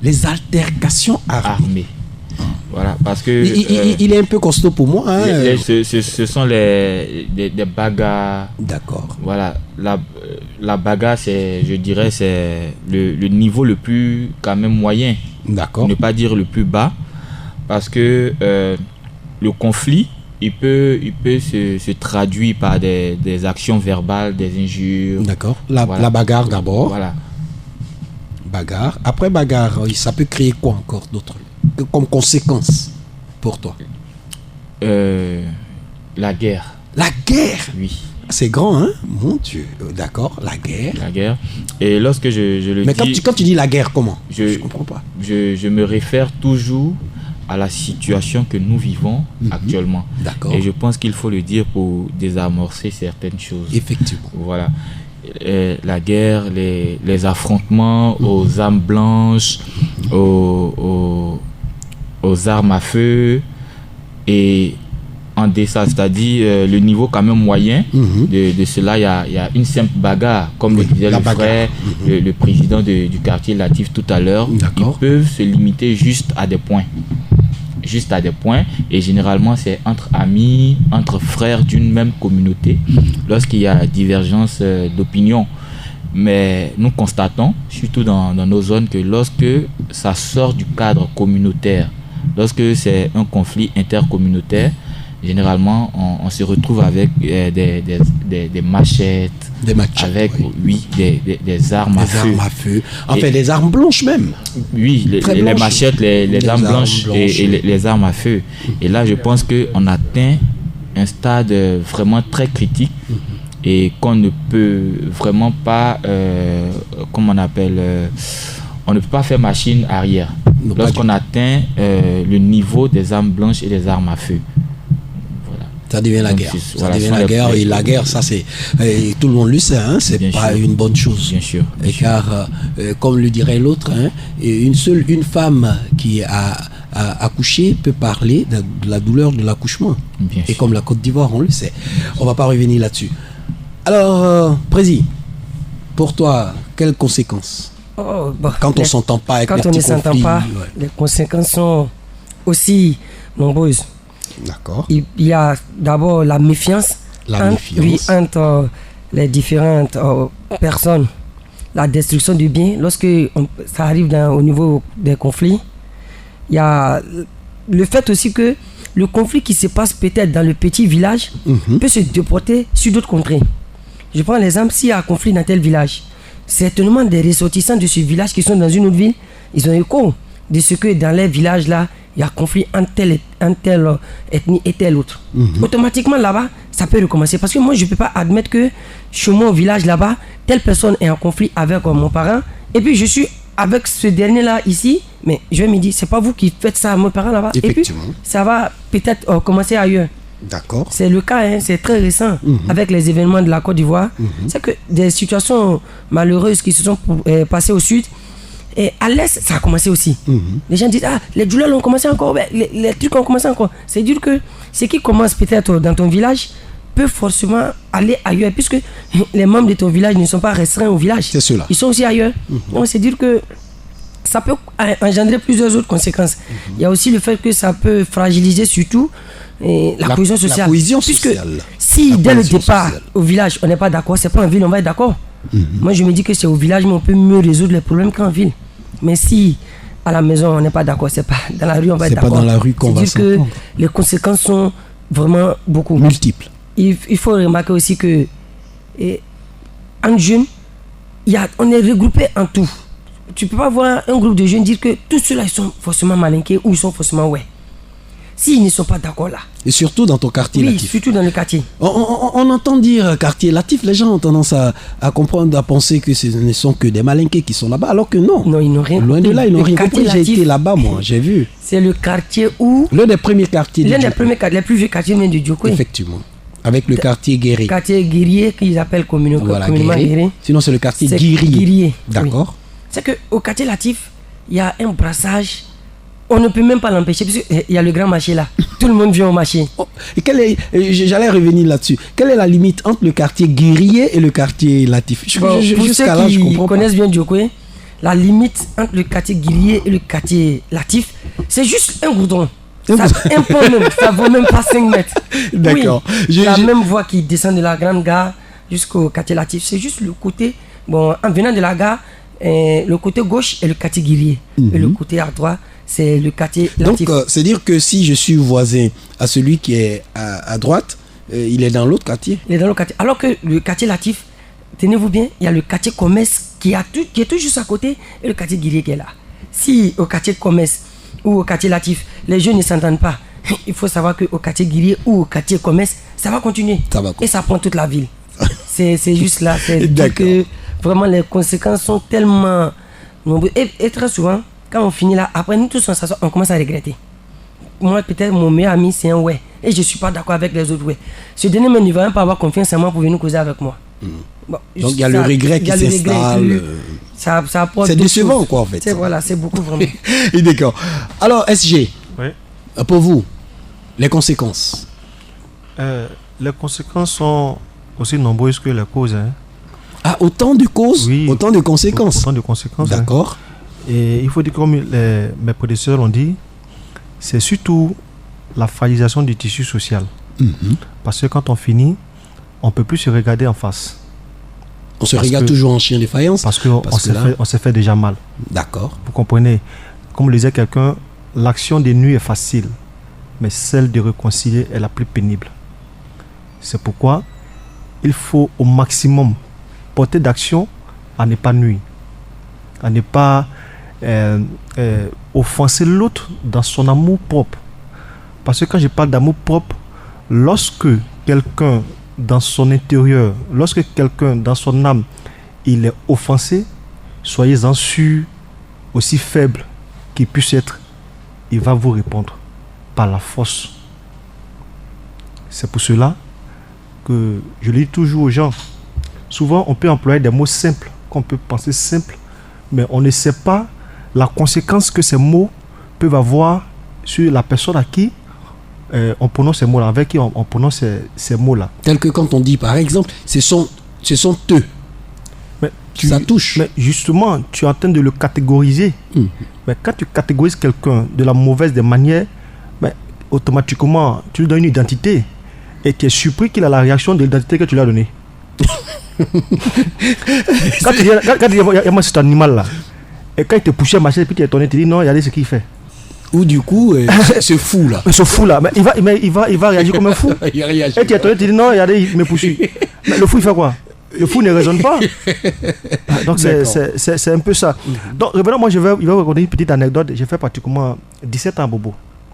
Les altercations armées. Voilà, parce que... Il est un peu costaud pour moi. Hein. Ce sont des bagarres. D'accord. Voilà, la bagarre, je dirais, c'est le niveau le plus quand même moyen. D'accord. Ne pas dire le plus bas. Parce que le conflit, il peut se traduire par des actions verbales, des injures. D'accord. La bagarre d'abord. Voilà. Bagarre. Après bagarre, ça peut créer quoi encore d'autre comme conséquence pour toi? La guerre. La guerre? Oui. C'est grand, hein? Mon Dieu. D'accord, la guerre. La guerre. Et lorsque je le dis... Mais quand tu dis la guerre, comment? Je comprends pas. Je me réfère toujours à la situation que nous vivons actuellement. D'accord. Et je pense qu'il faut le dire pour désamorcer certaines choses. Effectivement. Voilà. La guerre, les affrontements aux armes blanches, aux armes à feu, et en deçà, c'est-à-dire le niveau quand même moyen de cela, il y a une simple bagarre, comme le disait le frère, le président du quartier Latif tout à l'heure. Ils peuvent se limiter juste à des points. Et généralement c'est entre amis, entre frères d'une même communauté, lorsqu'il y a divergence d'opinion. Mais nous constatons, surtout dans nos zones, que lorsque ça sort du cadre communautaire, lorsque c'est un conflit intercommunautaire, généralement on se retrouve avec des machettes, avec des armes à feu. Enfin, des armes blanches même. Oui, les machettes, les armes blanches et les armes à feu. Et là, je pense qu'on atteint un stade vraiment très critique et qu'on ne peut vraiment pas, on ne peut pas faire machine arrière lorsqu'on atteint le niveau des armes blanches et des armes à feu. Ça devient la guerre. Ça devient la guerre. Et la guerre, ça c'est... tout le monde le sait, hein, c'est pas une bonne chose. Bien sûr. Car, comme le dirait l'autre, hein, une femme qui a accouché peut parler de la douleur de l'accouchement. Et comme la Côte d'Ivoire, on le sait. On va pas revenir là-dessus. Alors, Prési, pour toi, quelles conséquences quand on s'entend pas avec les petits conflits? Quand on ne s'entend pas, les conséquences sont aussi nombreuses. D'accord. Il y a d'abord la méfiance entre les différentes personnes. La destruction du bien. Lorsque ça arrive au niveau des conflits, il y a le fait aussi que le conflit qui se passe peut-être dans le petit village peut se déporter sur d'autres contrées. Je prends l'exemple, s'il y a un conflit dans tel village, certainement des ressortissants de ce village qui sont dans une autre ville, ils ont écho de ce que dans les villages là, il y a conflit entre telle ethnie et telle autre. Automatiquement là-bas, ça peut recommencer. Parce que moi, je ne peux pas admettre que chez moi au village là-bas, telle personne est en conflit avec mon parent, et puis je suis avec ce dernier-là ici, mais je vais me dire, c'est pas vous qui faites ça à mon parent là-bas. Et puis, ça va peut-être commencer ailleurs. D'accord. C'est le cas, hein, c'est très récent avec les événements de la Côte d'Ivoire. C'est que des situations malheureuses qui se sont passées au sud, et à l'est, ça a commencé aussi. Les gens disent, les douleurs ont commencé encore, les trucs ont commencé encore. C'est dire que ce qui commence peut-être dans ton village peut forcément aller ailleurs, puisque les membres de ton village ne sont pas restreints au village. C'est cela. Ils sont aussi ailleurs. Donc c'est dire que ça peut engendrer plusieurs autres conséquences. Il y a aussi le fait que ça peut fragiliser surtout la cohésion sociale. La cohésion puisque si dès le départ au village on n'est pas d'accord, c'est pas en ville on va être d'accord. Moi je me dis que c'est au village mais on peut mieux résoudre les problèmes qu'en ville. Mais si à la maison on n'est pas d'accord, c'est pas dans la rue on va être d'accord. C'est pas dans la rue qu'on va s'entendre. C'est dire que les conséquences sont vraiment beaucoup multiples. Il faut remarquer aussi que en jeunes, on est regroupé en tout. Tu peux pas voir un groupe de jeunes dire que tous ceux-là ils sont forcément malinqués ou ils sont forcément s'ils ne sont pas d'accord là. Et surtout dans ton quartier Latif. Oui, surtout dans le quartier. On entend dire quartier Latif, les gens ont tendance à comprendre, à penser que ce ne sont que des malinqués qui sont là-bas, alors que non. Non, ils n'ont rien compris. Loin de là, ils n'ont rien compris. J'ai été là-bas, moi, j'ai vu. C'est le quartier où... L'un des premiers quartiers les plus vieux quartiers de Djoko. Effectivement. Avec le quartier Guéry. Quartier Guérier, qu'ils appellent communément Guéry. Sinon, c'est le quartier Guirier. D'accord. Oui. C'est qu'au quartier Latif, il y a un brassage. On ne peut même pas l'empêcher, parce qu'il y a le grand marché là. Tout le monde vient au marché. J'allais revenir là-dessus. Quelle est la limite entre le quartier Guérier et le quartier Latif? Pour ceux qui connaissent bien Djokwe, la limite entre le quartier Guérier et le quartier Latif, c'est juste un goudron. Ça, un peu même, ça vaut même pas 5 mètres. D'accord. Oui, la même voie qui descend de la grande gare jusqu'au quartier Latif. C'est juste le côté, en venant de la gare, le côté gauche est le quartier Guérier. Et le côté à droite, c'est le quartier Latif. Donc, c'est dire que si je suis voisin à celui qui est à droite, il est dans l'autre quartier. Il est dans l'autre quartier. Alors que le quartier Latif, tenez-vous bien, il y a le quartier Commerce qui est tout juste à côté et le quartier Guérier qui est là. Si au quartier Commerce ou au quartier Latif, les jeunes ne s'entendent pas, il faut savoir qu'au quartier Guérier ou au quartier Commerce, ça va continuer. Et ça prend toute la ville. C'est juste là. C'est que vraiment les conséquences sont tellement nombreuses. Et très souvent, quand on finit là, après nous tous on commence à regretter. Moi, peut-être mon meilleur ami, c'est un et je ne suis pas d'accord avec les autres Ce dernier ne va même pas avoir confiance en moi pour venir causer avec moi. Bon, donc il y a le regret qui s'installe. C'est décevant quoi en fait. C'est beaucoup vraiment. D'accord. Alors SG, pour vous, les conséquences Les conséquences sont aussi nombreuses que les causes. Hein. Ah, autant de causes, oui, autant de conséquences. Autant de conséquences. D'accord. Hein. Et il faut dire, comme mes prédécesseurs l'ont dit, c'est surtout la fragilisation du tissu social. Parce que quand on finit, on ne peut plus se regarder en face. On se regarde toujours en chien de faïence. Parce qu'on s'est fait déjà mal. D'accord. Vous comprenez? Comme le disait quelqu'un, l'action des nuits est facile, mais celle de réconcilier est la plus pénible. C'est pourquoi il faut au maximum porter d'action à ne pas nuire, à ne pas offenser l'autre dans son amour propre. Parce que quand je parle d'amour propre, lorsque quelqu'un dans son intérieur, lorsque quelqu'un dans son âme, il est offensé, soyez-en sûrs, aussi faible qu'il puisse être, il va vous répondre par la force. C'est pour cela que je le dis toujours aux gens. Souvent, on peut employer des mots simples, qu'on peut penser simples, mais on ne sait pas la conséquence que ces mots peuvent avoir sur la personne à qui on prononce ces mots-là, avec qui on prononce ces mots-là. Tel que quand on dit, par exemple, ce sont eux. Ça touche. Mais justement, tu es en train de le catégoriser. Mais quand tu catégorises quelqu'un de la mauvaise des manières, mais automatiquement, tu lui donnes une identité. Et tu es surpris qu'il a la réaction de l'identité que tu lui as donnée. Quand tu dis, moi, c'est un animal là. Et quand il te poussait à marcher, puis tu es étonné, tu dis non, regardez ce qu'il fait. Ou du coup, ce fou là. Ce fou là, mais il va réagir comme un fou. Il réagit. Et tu es étonné, tu dis non, regardez, il me poursuit. Mais le fou, il fait quoi? Le fou ne raisonne pas. Donc c'est un peu ça. Donc revenons, moi il va vous raconter une petite anecdote. J'ai fait pratiquement 17 ans à Bobo.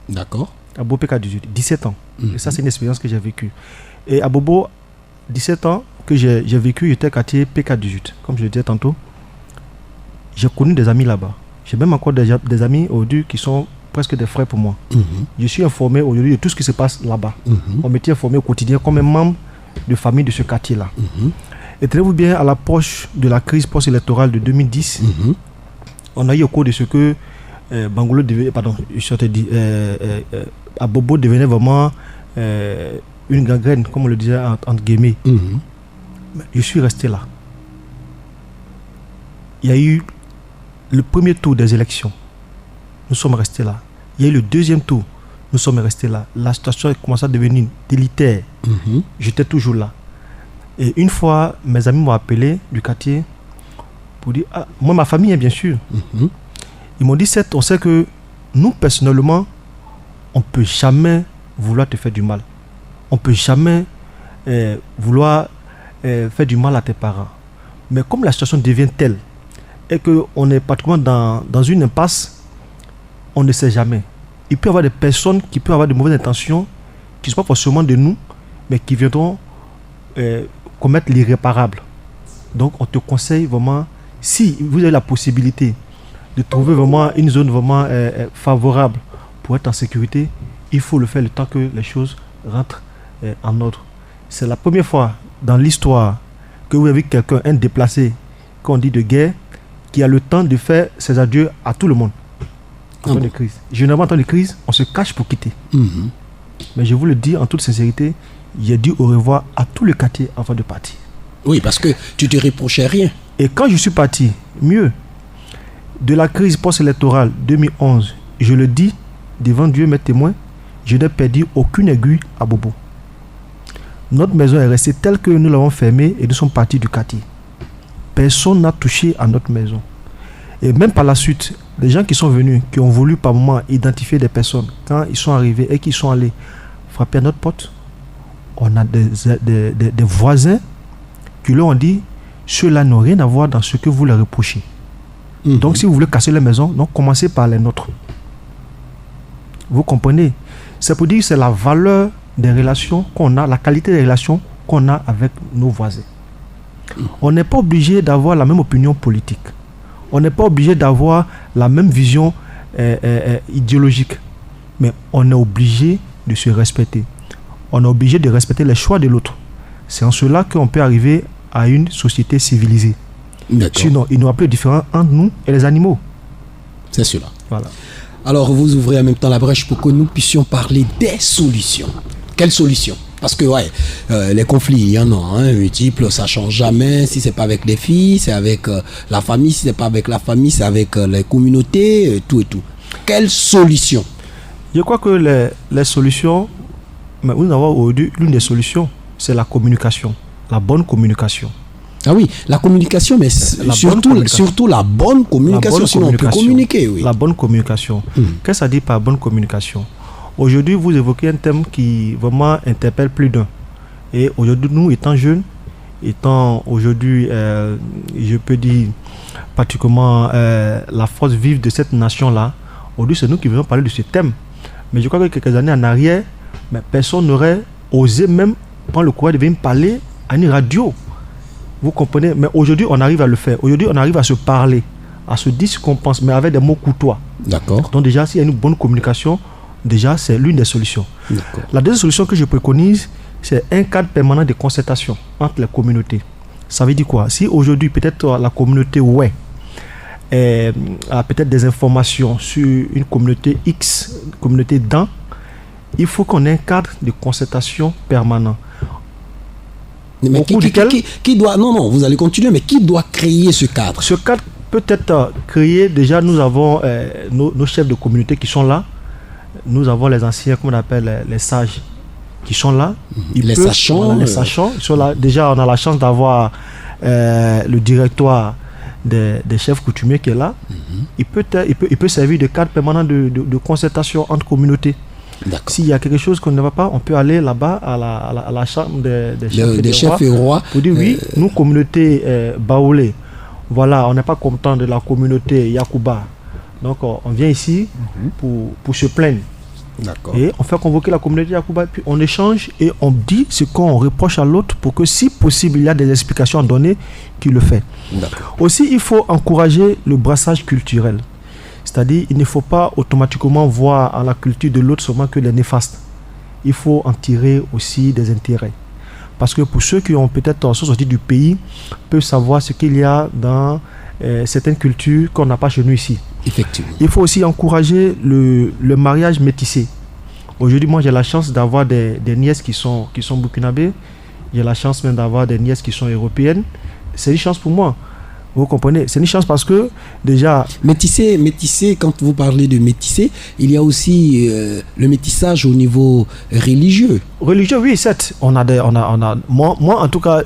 D'accord. À Bobo PK18, 17 ans. Et ça c'est une expérience que j'ai vécue. Et à Bobo, 17 ans que j'ai vécu, j'étais quartier PK18. Comme je le disais tantôt, j'ai connu des amis là-bas. J'ai même encore des amis aujourd'hui qui sont presque des frères pour moi. Je suis informé aujourd'hui de tout ce qui se passe là-bas. On m'était informé au quotidien comme un membre de famille de ce quartier-là. Et tenez-vous bien, à l'approche de la crise post-électorale de 2010, on a eu au cours de ce que Bangolo devenait, à Bobo devenait vraiment une gangrène, comme on le disait entre guillemets. Je suis resté là. Il y a eu le premier tour des élections. Nous sommes restés là. Il y a eu le deuxième tour. Nous sommes restés là. La situation a commencé à devenir délitaire. J'étais toujours là. Et une fois, mes amis m'ont appelé du quartier pour dire, moi, ma famille, bien sûr. Ils m'ont dit, on sait que nous, personnellement, on ne peut jamais vouloir te faire du mal. On ne peut jamais vouloir faire du mal à tes parents. Mais comme la situation devient telle et qu'on est pratiquement dans une impasse, on ne sait jamais. Il peut y avoir des personnes qui peuvent avoir de mauvaises intentions, qui ne sont pas forcément de nous, mais qui viendront commettre l'irréparable. Donc on te conseille vraiment, si vous avez la possibilité de trouver vraiment une zone vraiment favorable pour être en sécurité, il faut le faire le temps que les choses rentrent en ordre. C'est la première fois dans l'histoire que vous avez quelqu'un, un déplacé, qu'on dit de guerre, qui a le temps de faire ses adieux à tout le monde. En temps de crise. Généralement, en temps de crise, on se cache pour quitter. Mais je vous le dis en toute sincérité, j'ai dit au revoir à tout le quartier avant de partir. Oui, parce que tu te reprochais rien. Et quand je suis parti, mieux, de la crise post-électorale 2011, je le dis devant Dieu, mes témoins, je n'ai perdu aucune aiguille à Bobo. Notre maison est restée telle que nous l'avons fermée et nous sommes partis du quartier. Personne n'a touché à notre maison. Et même par la suite, les gens qui sont venus, qui ont voulu par moment identifier des personnes, quand ils sont arrivés et qu'ils sont allés frapper à notre porte, on a des voisins qui leur ont dit, ceux-là n'ont rien à voir dans ce que vous leur reprochez. Donc si vous voulez casser les maisons, donc commencez par les nôtres. Vous comprenez? C'est pour dire que c'est la valeur des relations qu'on a, la qualité des relations qu'on a avec nos voisins. On n'est pas obligé d'avoir la même opinion politique. On n'est pas obligé d'avoir la même vision idéologique. Mais on est obligé de se respecter. On est obligé de respecter les choix de l'autre. C'est en cela qu'on peut arriver à une société civilisée. Sinon, il n'y aura plus de différence entre nous et les animaux. C'est cela. Voilà. Alors, vous ouvrez en même temps la brèche pour que nous puissions parler des solutions. Quelles solutions? Parce que les conflits, il y en a, multiples, ça change jamais. Si c'est pas avec les filles, c'est avec la famille. Si c'est pas avec la famille, c'est avec les communautés, tout et tout. Quelle solution? Je crois que les solutions, mais nous avons aujourd'hui l'une des solutions, c'est la communication, la bonne communication. Ah oui, la communication, mais surtout la bonne communication, sinon on peut communiquer. Oui. La bonne communication. Qu'est-ce que ça dit par bonne communication? Aujourd'hui, vous évoquez un thème qui vraiment interpelle plus d'un. Et aujourd'hui, nous, étant jeunes, étant aujourd'hui, je peux dire, pratiquement la force vive de cette nation-là, aujourd'hui, c'est nous qui venons parler de ce thème. Mais je crois que quelques années en arrière, mais personne n'aurait osé même prendre le courage de venir parler à une radio. Vous comprenez? Mais aujourd'hui, on arrive à le faire. Aujourd'hui, on arrive à se parler, à se dire ce qu'on pense, mais avec des mots courtois. D'accord. Donc déjà, s'il y a une bonne communication, déjà, c'est l'une des solutions. D'accord. La deuxième solution que je préconise, c'est un cadre permanent de concertation entre les communautés. Ça veut dire quoi? Si aujourd'hui, peut-être la communauté a peut-être des informations sur une communauté X, communauté Dan, il faut qu'on ait un cadre de concertation permanent. Mais qui doit... Non, vous allez continuer, mais qui doit créer ce cadre? Ce cadre peut être créé, déjà nous avons nos chefs de communauté qui sont là. Nous avons les anciens, comme on appelle les sages, qui sont là. Les sachants. Les sachants, ils sont là. Déjà, on a la chance d'avoir le directoire des chefs coutumiers qui est là. Il peut servir de cadre permanent de concertation entre communautés. S'il y a quelque chose qu'on ne va pas, on peut aller là-bas à la chambre des chefs et rois pour dire oui, nous, communauté Baoulé, voilà, on n'est pas content de la communauté Yakuba. Donc on vient ici pour se plaindre. D'accord. Et on fait convoquer la communauté Yakuba, puis on échange et on dit ce qu'on reproche à l'autre pour que, si possible, il y a des explications à donner, qu'il le fait. D'accord. Aussi, il faut encourager le brassage culturel. C'est-à-dire, il ne faut pas automatiquement voir à la culture de l'autre seulement que les néfastes. Il faut en tirer aussi des intérêts. Parce que pour ceux qui ont peut-être sorti du pays, peuvent savoir ce qu'il y a dans certaines cultures qu'on n'a pas chez nous ici. Effectivement. Il faut aussi encourager le mariage métissé. Aujourd'hui, moi, j'ai la chance d'avoir des nièces qui sont burkinabées. J'ai la chance même d'avoir des nièces qui sont européennes. C'est une chance pour moi. Vous comprenez? C'est une chance parce que déjà... Métissé, quand vous parlez de métissé, il y a aussi le métissage au niveau religieux. Religieux, oui, certes. Moi, en tout cas,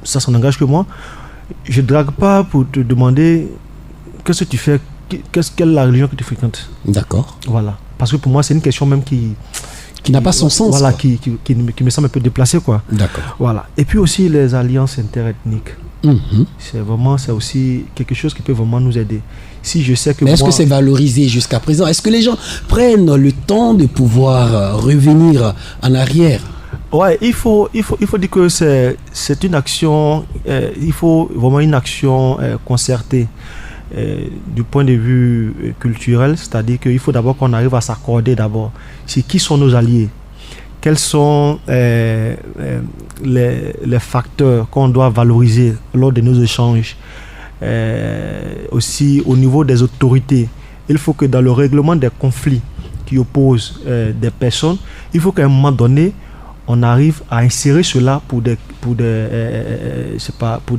ça n'engage que moi. Je ne drague pas pour te demander qu'est-ce que tu fais, quelle est la religion que tu fréquentes. D'accord. Voilà. Parce que pour moi, c'est une question même qui n'a pas son sens. Voilà, qui me semble un peu déplacée, quoi. D'accord. Voilà. Et puis aussi les alliances interethniques. C'est aussi quelque chose qui peut vraiment nous aider. Si je sais que... Mais est-ce que c'est valorisé jusqu'à présent? Est-ce que les gens prennent le temps de pouvoir revenir en arrière? Ouais, il faut dire que c'est une action, il faut vraiment une action concertée du point de vue culturel, c'est-à-dire qu'il faut d'abord qu'on arrive à s'accorder d'abord sur qui sont nos alliés, quels sont les facteurs qu'on doit valoriser lors de nos échanges. Aussi au niveau des autorités, il faut que dans le règlement des conflits qui opposent des personnes, il faut qu'à un moment donné, on arrive à insérer cela pour des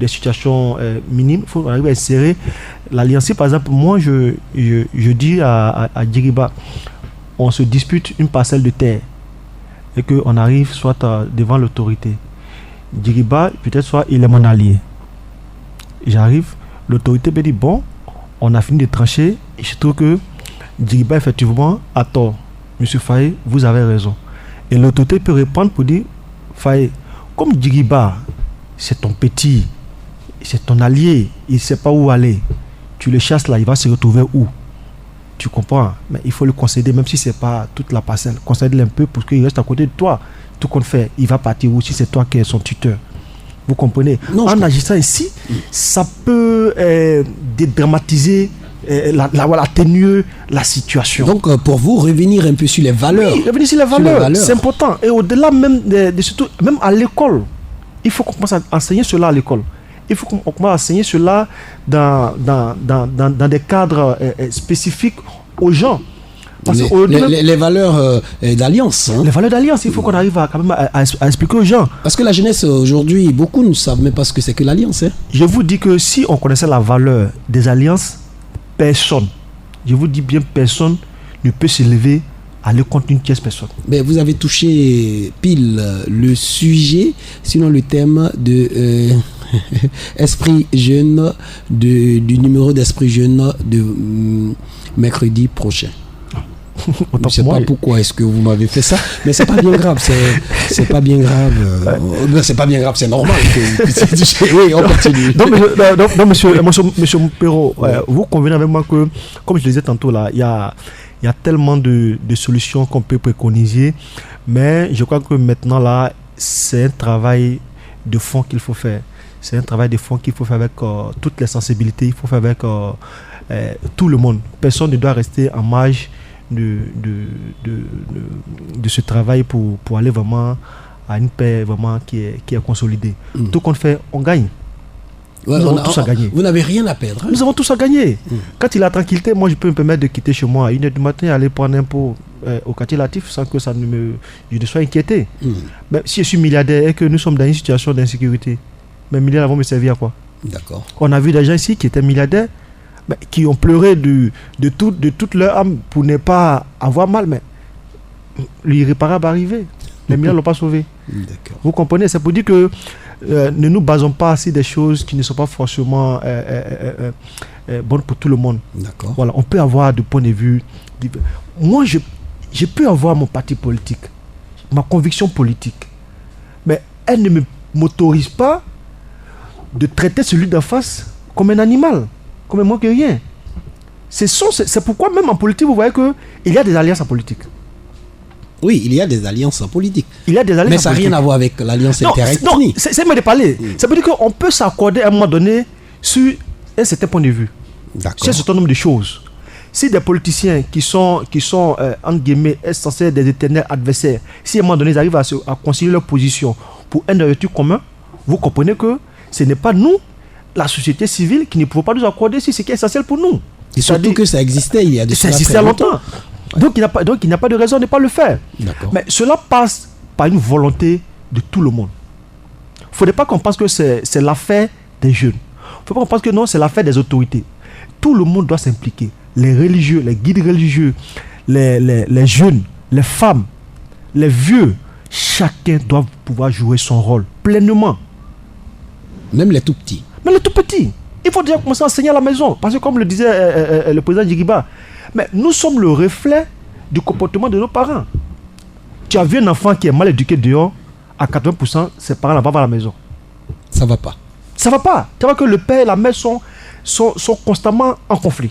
situations minimes. Il faut arriver à insérer l'alliance. Par exemple, moi, je dis à Djiriba, on se dispute une parcelle de terre et qu'on arrive soit devant l'autorité. Djiriba, peut-être soit il est mon allié. J'arrive, l'autorité me dit, bon, on a fini de trancher. Et je trouve que Djiriba, effectivement, a tort. Monsieur Faye, vous avez raison. Et l'autorité peut répondre pour dire, Faye, comme Djiriba, c'est ton petit, c'est ton allié, il ne sait pas où aller. Tu le chasses là, il va se retrouver où? Tu comprends? Mais il faut le concéder, même si ce n'est pas toute la parcelle. Concéder un peu pour qu'il reste à côté de toi. Tout compte fait, il va partir où si c'est toi qui es son tuteur. Vous comprenez? Non, en agissant ici, ça peut dédramatiser, atténuer la situation. Donc pour vous, revenir un peu sur les valeurs. Oui, revenir sur les valeurs. C'est important. Et au-delà même de surtout, même à l'école, il faut qu'on commence à enseigner cela à l'école. Il faut qu'on commence à enseigner cela dans des cadres spécifiques aux gens. Parce que les valeurs d'alliance. Hein. Les valeurs d'alliance, il faut qu'on arrive quand même à expliquer aux gens. Parce que la jeunesse aujourd'hui, beaucoup ne savent même pas ce que c'est que l'alliance. Hein. Je vous dis que si on connaissait la valeur des alliances, personne, je vous dis bien personne, ne peut s'élever à aller contre une tierce personne. Mais vous avez touché pile le sujet, sinon le thème de Esprit Jeune, du numéro d'Esprit Jeune de mercredi prochain. Je ne sais pas pourquoi est-ce que vous m'avez fait ça, mais c'est pas bien grave. C'est pas bien grave. C'est pas bien grave, c'est normal que vous puissiez toucher. Oui, on continue. Donc, monsieur Perrault, vous convenez avec moi que, comme je le disais tantôt là, il y a tellement de solutions qu'on peut préconiser, mais je crois que maintenant là, c'est un travail de fond qu'il faut faire. C'est un travail de fond qu'il faut faire avec toutes les sensibilités, il faut faire avec tout le monde. Personne ne doit rester en marge de ce travail pour aller vraiment à une paix vraiment qui est consolidée. Tout qu'on fait, on gagne. Ouais, nous avons tous à gagner. Vous n'avez rien à perdre. Hein? Nous avons tous à gagner. Quand il a la tranquillité, moi je peux me permettre de quitter chez moi à 1h du matin, aller prendre un pot au quartier Latif sans que je ne sois inquiété. Mais si je suis milliardaire et que nous sommes dans une situation d'insécurité, mes milliards vont me servir à quoi? D'accord. On a vu des gens ici qui étaient milliardaires, mais qui ont pleuré de toute leur âme pour ne pas avoir mal, mais l'irréparable arrivé. Les milliards ne l'ont pas sauvé. D'accord. Vous comprenez? C'est pour dire que ne nous basons pas sur des choses qui ne sont pas forcément bonnes pour tout le monde. D'accord. Voilà, on peut avoir de points de vue. Moi, je peux avoir mon parti politique, ma conviction politique, mais elle ne m'autorise pas de traiter celui d'en face comme un animal, comme un moins que rien. C'est pourquoi même en politique, vous voyez qu'il y a des alliances en politique. Oui, il y a des alliances en politique. Il y a des alliances mais ça n'a rien à voir avec l'alliance interethnique. Non, c'est moi de parler. Ça veut dire qu'on peut s'accorder à un moment donné sur un certain point de vue. D'accord. Sur un certain nombre de choses. Si des politiciens qui sont entre guillemets, censés être des éternels adversaires, si à un moment donné ils arrivent à concilier leur position pour un objectif commun, vous comprenez que ce n'est pas nous, la société civile, qui ne pouvons pas nous accorder sur ce qui est essentiel pour nous. Et surtout que ça existait il y a de ça existait longtemps. Ouais. Donc il n'y a pas de raison de ne pas le faire. D'accord. Mais cela passe par une volonté de tout le monde. Il ne faudrait pas qu'on pense que c'est l'affaire des jeunes. Il ne faut pas qu'on pense que non, c'est l'affaire des autorités. Tout le monde doit s'impliquer. Les religieux, les guides religieux, les jeunes, les femmes, les vieux, chacun doit pouvoir jouer son rôle pleinement. Même les tout petits. Même les tout petits. Il faut déjà commencer à enseigner à la maison. Parce que comme le disait le président Djiriba, mais nous sommes le reflet du comportement de nos parents. Tu as vu un enfant qui est mal éduqué dehors, à 80%, ses parents là-bas à la maison. Ça va pas. Ça va pas. Tu vois que le père et la mère sont constamment en conflit.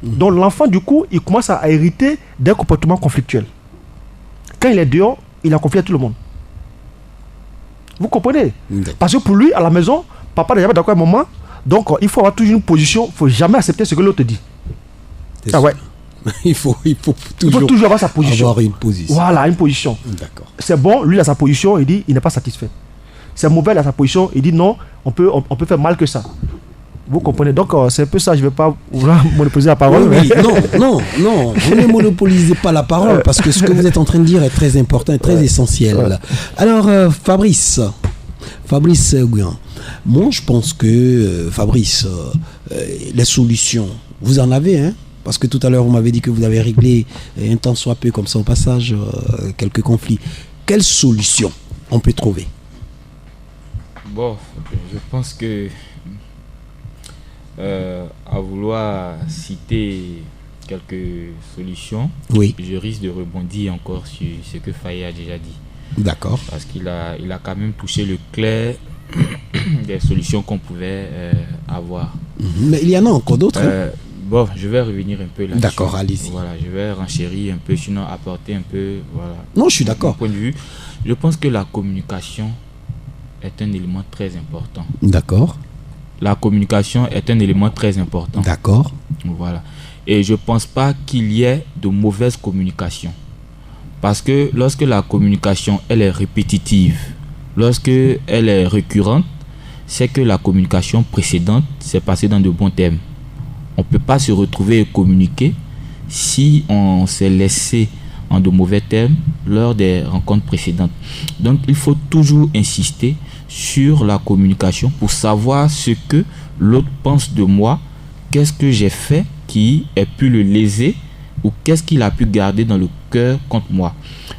Donc l'enfant, du coup, il commence à hériter d'un comportement conflictuel. Quand il est dehors, il est en conflit avec tout le monde. Vous comprenez? Parce que pour lui, à la maison, papa n'est jamais d'accord avec maman. Donc il faut avoir toujours une position. Il ne faut jamais accepter ce que l'autre dit. Ah ouais. il faut toujours avoir sa position. Avoir une position. Voilà, une position. D'accord. C'est bon, lui il a sa position, il dit il n'est pas satisfait. C'est mauvais, il a sa position, il dit non, on peut faire mal que ça. Vous comprenez? Donc c'est un peu ça, je ne vais pas monopoliser la parole. Oui, non, vous ne monopolisez pas la parole parce que ce que vous êtes en train de dire est très important et très essentiel. Alors Fabrice Gouin, moi je pense que Fabrice, les solutions, vous en avez, hein? Parce que tout à l'heure vous m'avez dit que vous avez réglé un temps soit peu comme ça au passage quelques conflits. Quelles solutions on peut trouver? Bon, je pense que à vouloir citer quelques solutions, oui, je risque de rebondir encore sur ce que Faye a déjà dit. D'accord. Parce qu'il a quand même touché le clair des solutions qu'on pouvait avoir. Mais il y en a encore d'autres. Bon, je vais revenir un peu là-dessus. D'accord, allez-y. Voilà, je vais renchérir un peu, sinon apporter un peu, voilà. Non, je suis d'accord. Point de vue, je pense que la communication est un élément très important. D'accord. La communication est un élément très important. D'accord. Voilà. Et je ne pense pas qu'il y ait de mauvaise communication. Parce que lorsque la communication, elle est répétitive, lorsque elle est récurrente, c'est que la communication précédente s'est passée dans de bons termes. On ne peut pas se retrouver et communiquer si on s'est laissé en de mauvais termes lors des rencontres précédentes. Donc il faut toujours insister sur la communication pour savoir ce que l'autre pense de moi, qu'est-ce que j'ai fait qui ait pu le léser ou qu'est-ce qu'il a pu garder dans le cœur contre moi.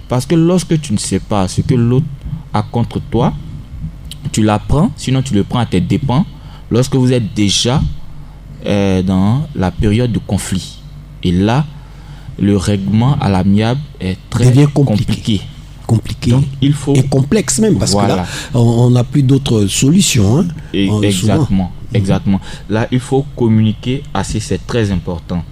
Parce que lorsque tu ne sais pas ce que l'autre a contre toi, tu l'apprends, sinon tu le prends à tes dépens lorsque vous êtes déjà dans la période de conflit. Et là, le règlement à l'amiable est très compliqué. Donc, il faut... Et complexe même, parce que là, on n'a plus d'autres solutions. Hein, exactement. Là, il faut communiquer assez, c'est très important.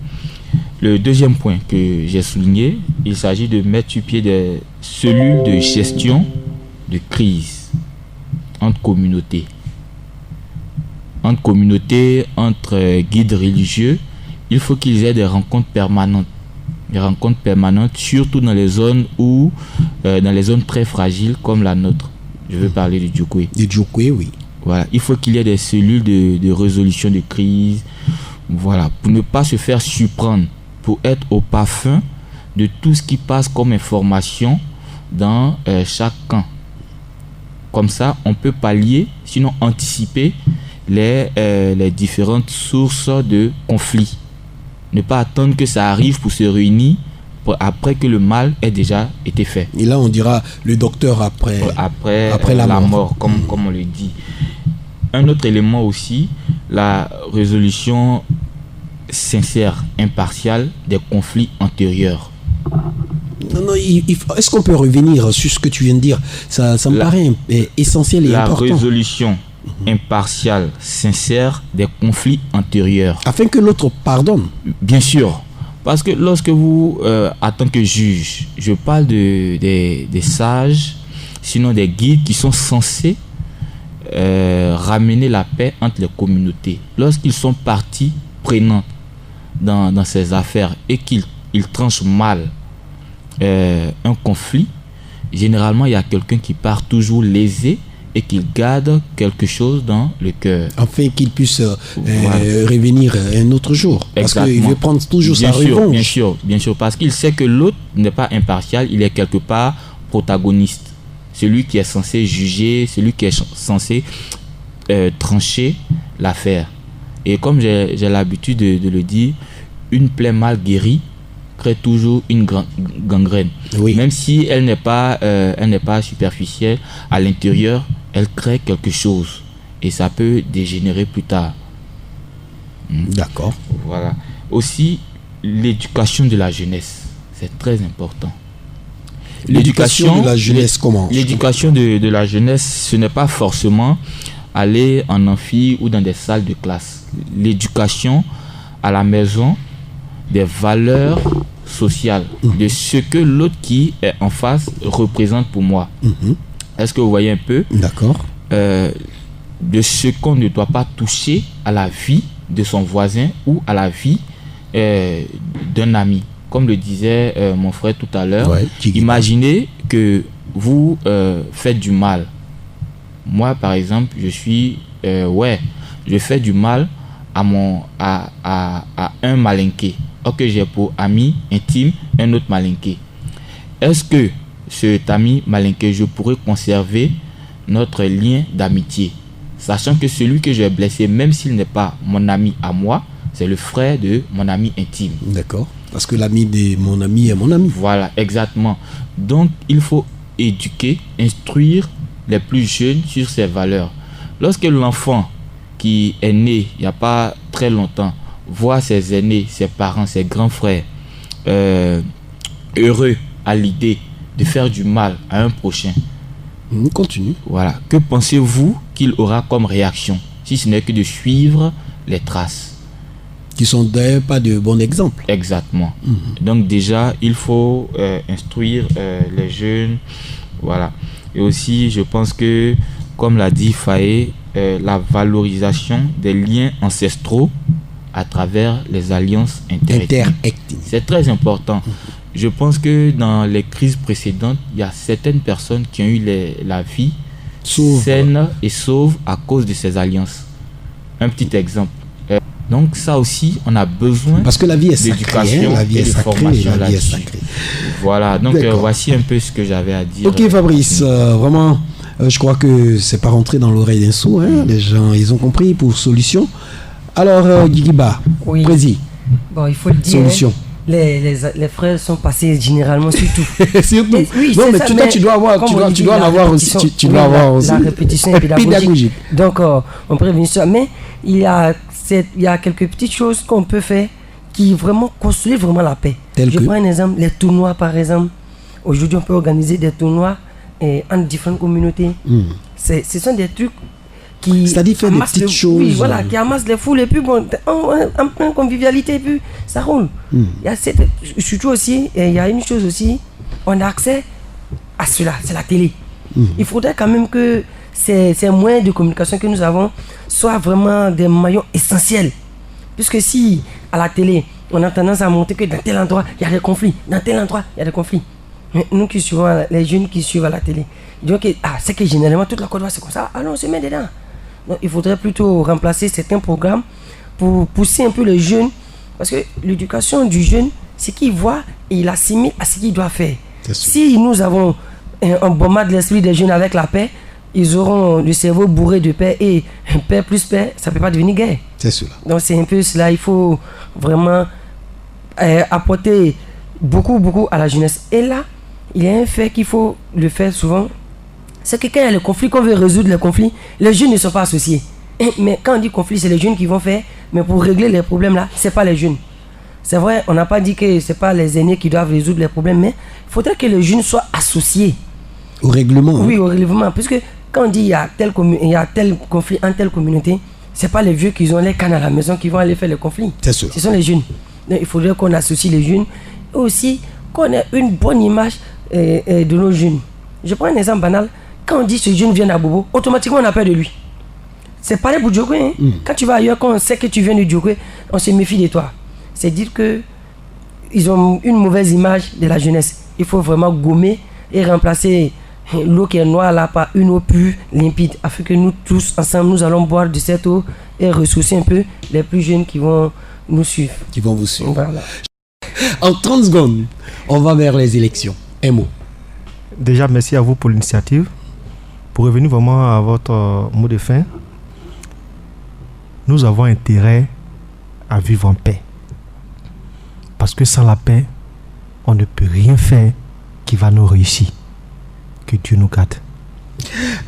Le deuxième point que j'ai souligné, il s'agit de mettre sur pied des cellules de gestion de crise entre communautés. Entre guides religieux, il faut qu'ils aient des rencontres permanentes. Surtout dans les zones dans les zones très fragiles comme la nôtre. Je veux parler du Djokwe. Du Djokwe, oui. Voilà, il faut qu'il y ait des cellules de résolution de crise. Voilà, pour ne pas se faire surprendre, pour être au parfum de tout ce qui passe comme information dans chaque camp. Comme ça, on peut pallier, sinon anticiper les différentes sources de conflits. Ne pas attendre que ça arrive pour se réunir après que le mal ait déjà été fait. Et là, on dira le docteur après la mort, comme on le dit. Un autre élément aussi, la résolution sincère, impartiale des conflits antérieurs. Non, est-ce qu'on peut revenir sur ce que tu viens de dire? Ça me paraît essentiel et important. La résolution impartiale, sincère des conflits antérieurs. Afin que l'autre pardonne. Bien sûr. Parce que lorsque vous, en tant que juge, je parle des sages, sinon des guides qui sont censés ramener la paix entre les communautés. Lorsqu'ils sont partis prenants dans ces affaires et qu'ils tranchent mal un conflit, généralement il y a quelqu'un qui part toujours lésé et qu'il garde quelque chose dans le cœur. Afin qu'il puisse revenir un autre jour. Exactement. Parce qu'il veut prendre toujours sa revanche. Bien sûr, parce qu'il sait que l'autre n'est pas impartial, il est quelque part protagoniste. Celui qui est censé juger, celui qui est censé trancher l'affaire. Et comme j'ai l'habitude de le dire, une plaie mal guérie crée toujours une gangrène. Oui. Même si elle n'est pas superficielle, à l'intérieur, elle crée quelque chose. Et ça peut dégénérer plus tard. D'accord. Voilà. Aussi, l'éducation de la jeunesse. C'est très important. L'éducation de la jeunesse, comment? L'éducation de la jeunesse, ce n'est pas forcément aller en amphi ou dans des salles de classe. L'éducation à la maison des valeurs sociales, de ce que l'autre qui est en face représente pour moi. Est-ce que vous voyez un peu? D'accord. De ce qu'on ne doit pas toucher à la vie de son voisin ou à la vie d'un ami. Comme le disait mon frère tout à l'heure, imaginez que vous faites du mal. Moi, par exemple, je fais du mal à un malinqué. Ok, j'ai pour ami intime un autre malinqué. Est-ce que cet ami malinqué, je pourrais conserver notre lien d'amitié, sachant que celui que j'ai blessé, même s'il n'est pas mon ami à moi, c'est le frère de mon ami intime. D'accord. Parce que l'ami de mon ami est mon ami. Voilà, exactement. Donc, il faut éduquer, instruire les plus jeunes sur ces valeurs. Lorsque l'enfant qui est né il n'y a pas très longtemps voit ses aînés, ses parents, ses grands frères heureux à l'idée de faire du mal à un prochain, on continue. Voilà. Que pensez-vous qu'il aura comme réaction, si ce n'est que de suivre les traces? Qui sont d'ailleurs pas de bons exemples. Exactement. Donc déjà, il faut instruire les jeunes. Voilà. Et aussi, je pense que, comme l'a dit Faye, la valorisation des liens ancestraux à travers les alliances interethniques. C'est très important. Je pense que dans les crises précédentes, il y a certaines personnes qui ont eu la vie saine et sauve à cause de ces alliances. Un petit exemple. Donc ça aussi, on a besoin parce que la vie est sacrée, d'éducation la vie et est de sacrée, formation la vie est là-dessus. sacrée. Voilà, donc D'accord. voici un peu ce que j'avais à dire. Ok Fabrice, vraiment, je crois que c'est pas rentré dans l'oreille d'un sourd, hein. Les gens, ils ont compris pour solution. Alors, Guigiba, Oui. Prési, Bon, il faut le dire. solution. Les frères sont passés généralement sur tout. Surtout. Oui, Non, c'est mais ça, toi, tu dois avoir, comme tu on dois, dit, tu dois en la avoir aussi. répétition- Tu dois oui, avoir aussi. La répétition est pédagogique. Donc, on peut revenir sur ça. Mais il y a quelques petites choses qu'on peut faire qui vraiment construisent vraiment la paix. Je prends un exemple, les tournois par exemple. Aujourd'hui, on peut organiser des tournois entre différentes communautés. Ce sont des trucs qui c'est-à-dire faire des amassent petites choses. Oui, voilà, qui amassent les foules et puis bon, en pleine convivialité et puis ça roule. Il y a surtout aussi, il y a une chose aussi, on a accès à cela, c'est la télé. Il faudrait quand même que ces moyens de communication que nous avons soient vraiment des maillons essentiels. Puisque si à la télé, on a tendance à montrer que dans tel endroit, il y a des conflits, dans tel endroit, il y a des conflits. Mais nous qui suivons, les jeunes qui suivent à la télé, ils disent que c'est que généralement toute la Côte d'Ivoire c'est comme ça, alors on se met dedans. Donc il faudrait plutôt remplacer certains programmes pour pousser un peu les jeunes, parce que l'éducation du jeune, c'est qu'il voit et il assimile à ce qu'il doit faire. Si nous avons un bombardement de l'esprit des jeunes avec la paix, ils auront le cerveau bourré de paix, et paix plus paix, ça ne peut pas devenir guerre. C'est cela. Donc c'est un peu cela, il faut vraiment apporter beaucoup à la jeunesse. Et là, il y a un fait qu'il faut le faire souvent, c'est que quand il y a le conflit, qu'on veut résoudre les conflits, les jeunes ne sont pas associés. Mais quand on dit conflit, c'est les jeunes qui vont faire, mais pour régler les problèmes là, c'est pas les jeunes. C'est vrai, on n'a pas dit que c'est pas les aînés qui doivent résoudre les problèmes, mais il faudrait que les jeunes soient associés. Au règlement. Oui, au règlement. Parce que quand on dit il y a tel conflit en telle communauté, c'est pas les vieux qui ont les cannes à la maison qui vont aller faire le conflit. C'est sûr. Ce sont les jeunes. Donc, il faudrait qu'on associe les jeunes et aussi qu'on ait une bonne image de nos jeunes. Je prends un exemple banal. Quand on dit ce jeune vient d'Abobo, automatiquement on a peur de lui. C'est pareil pour Djokwe. Hein? Quand tu vas ailleurs, quand on sait que tu viens de Djokwe, on se méfie de toi. C'est dire que ils ont une mauvaise image de la jeunesse. Il faut vraiment gommer et remplacer l'eau qui est noire là par une eau pure, limpide, afin que nous tous ensemble nous allons boire de cette eau et ressourcer un peu les plus jeunes qui vont nous suivre. Qui vont vous suivre. Voilà. En 30 secondes, on va vers les élections. Un mot. Déjà, merci à vous pour l'initiative. Pour revenir vraiment à votre mot de fin, nous avons intérêt à vivre en paix. Parce que sans la paix, on ne peut rien faire qui va nous réussir. Que Dieu nous garde.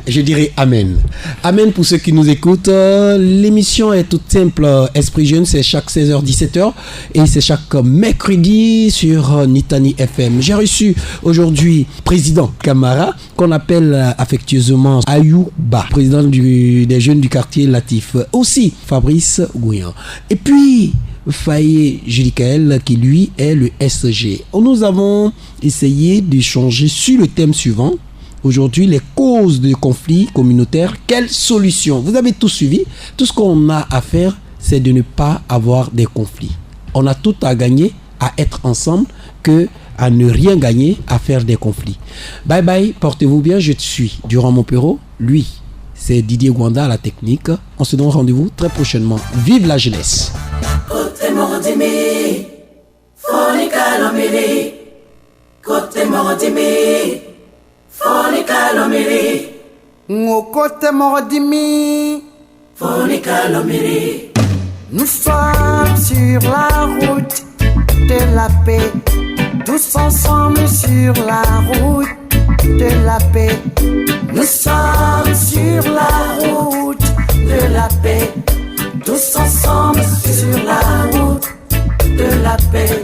Je dirais Amen. Amen pour ceux qui nous écoutent. L'émission est toute simple. Esprit Jeune, c'est chaque 16h-17h et c'est chaque mercredi sur Nitani FM. J'ai reçu aujourd'hui président Camara, qu'on appelle affectueusement Ayouba, président des jeunes du quartier Latif. Aussi Fabrice Gouyan. Et puis Faye Julikael, qui lui est le SG. Nous avons essayé d'échanger sur le thème suivant. Aujourd'hui, les causes de conflits communautaires, quelles solutions? Vous avez tout suivi. Tout ce qu'on a à faire, c'est de ne pas avoir des conflits. On a tout à gagner à être ensemble que à ne rien gagner à faire des conflits. Bye bye, portez-vous bien, je te suis. Durand Montpero, lui, c'est Didier Gwanda à la technique. On se donne rendez-vous très prochainement. Vive la jeunesse! Côté Mordimi, Fonica Lomiri, Côté Mordimi, Fonica Lomiri, Côté Mordimi, Fonica Lomiri. Nous sommes sur la route de la paix, tous ensemble sur la route de la paix. Nous sommes sur la route de la paix, tous ensemble sur la route de la paix.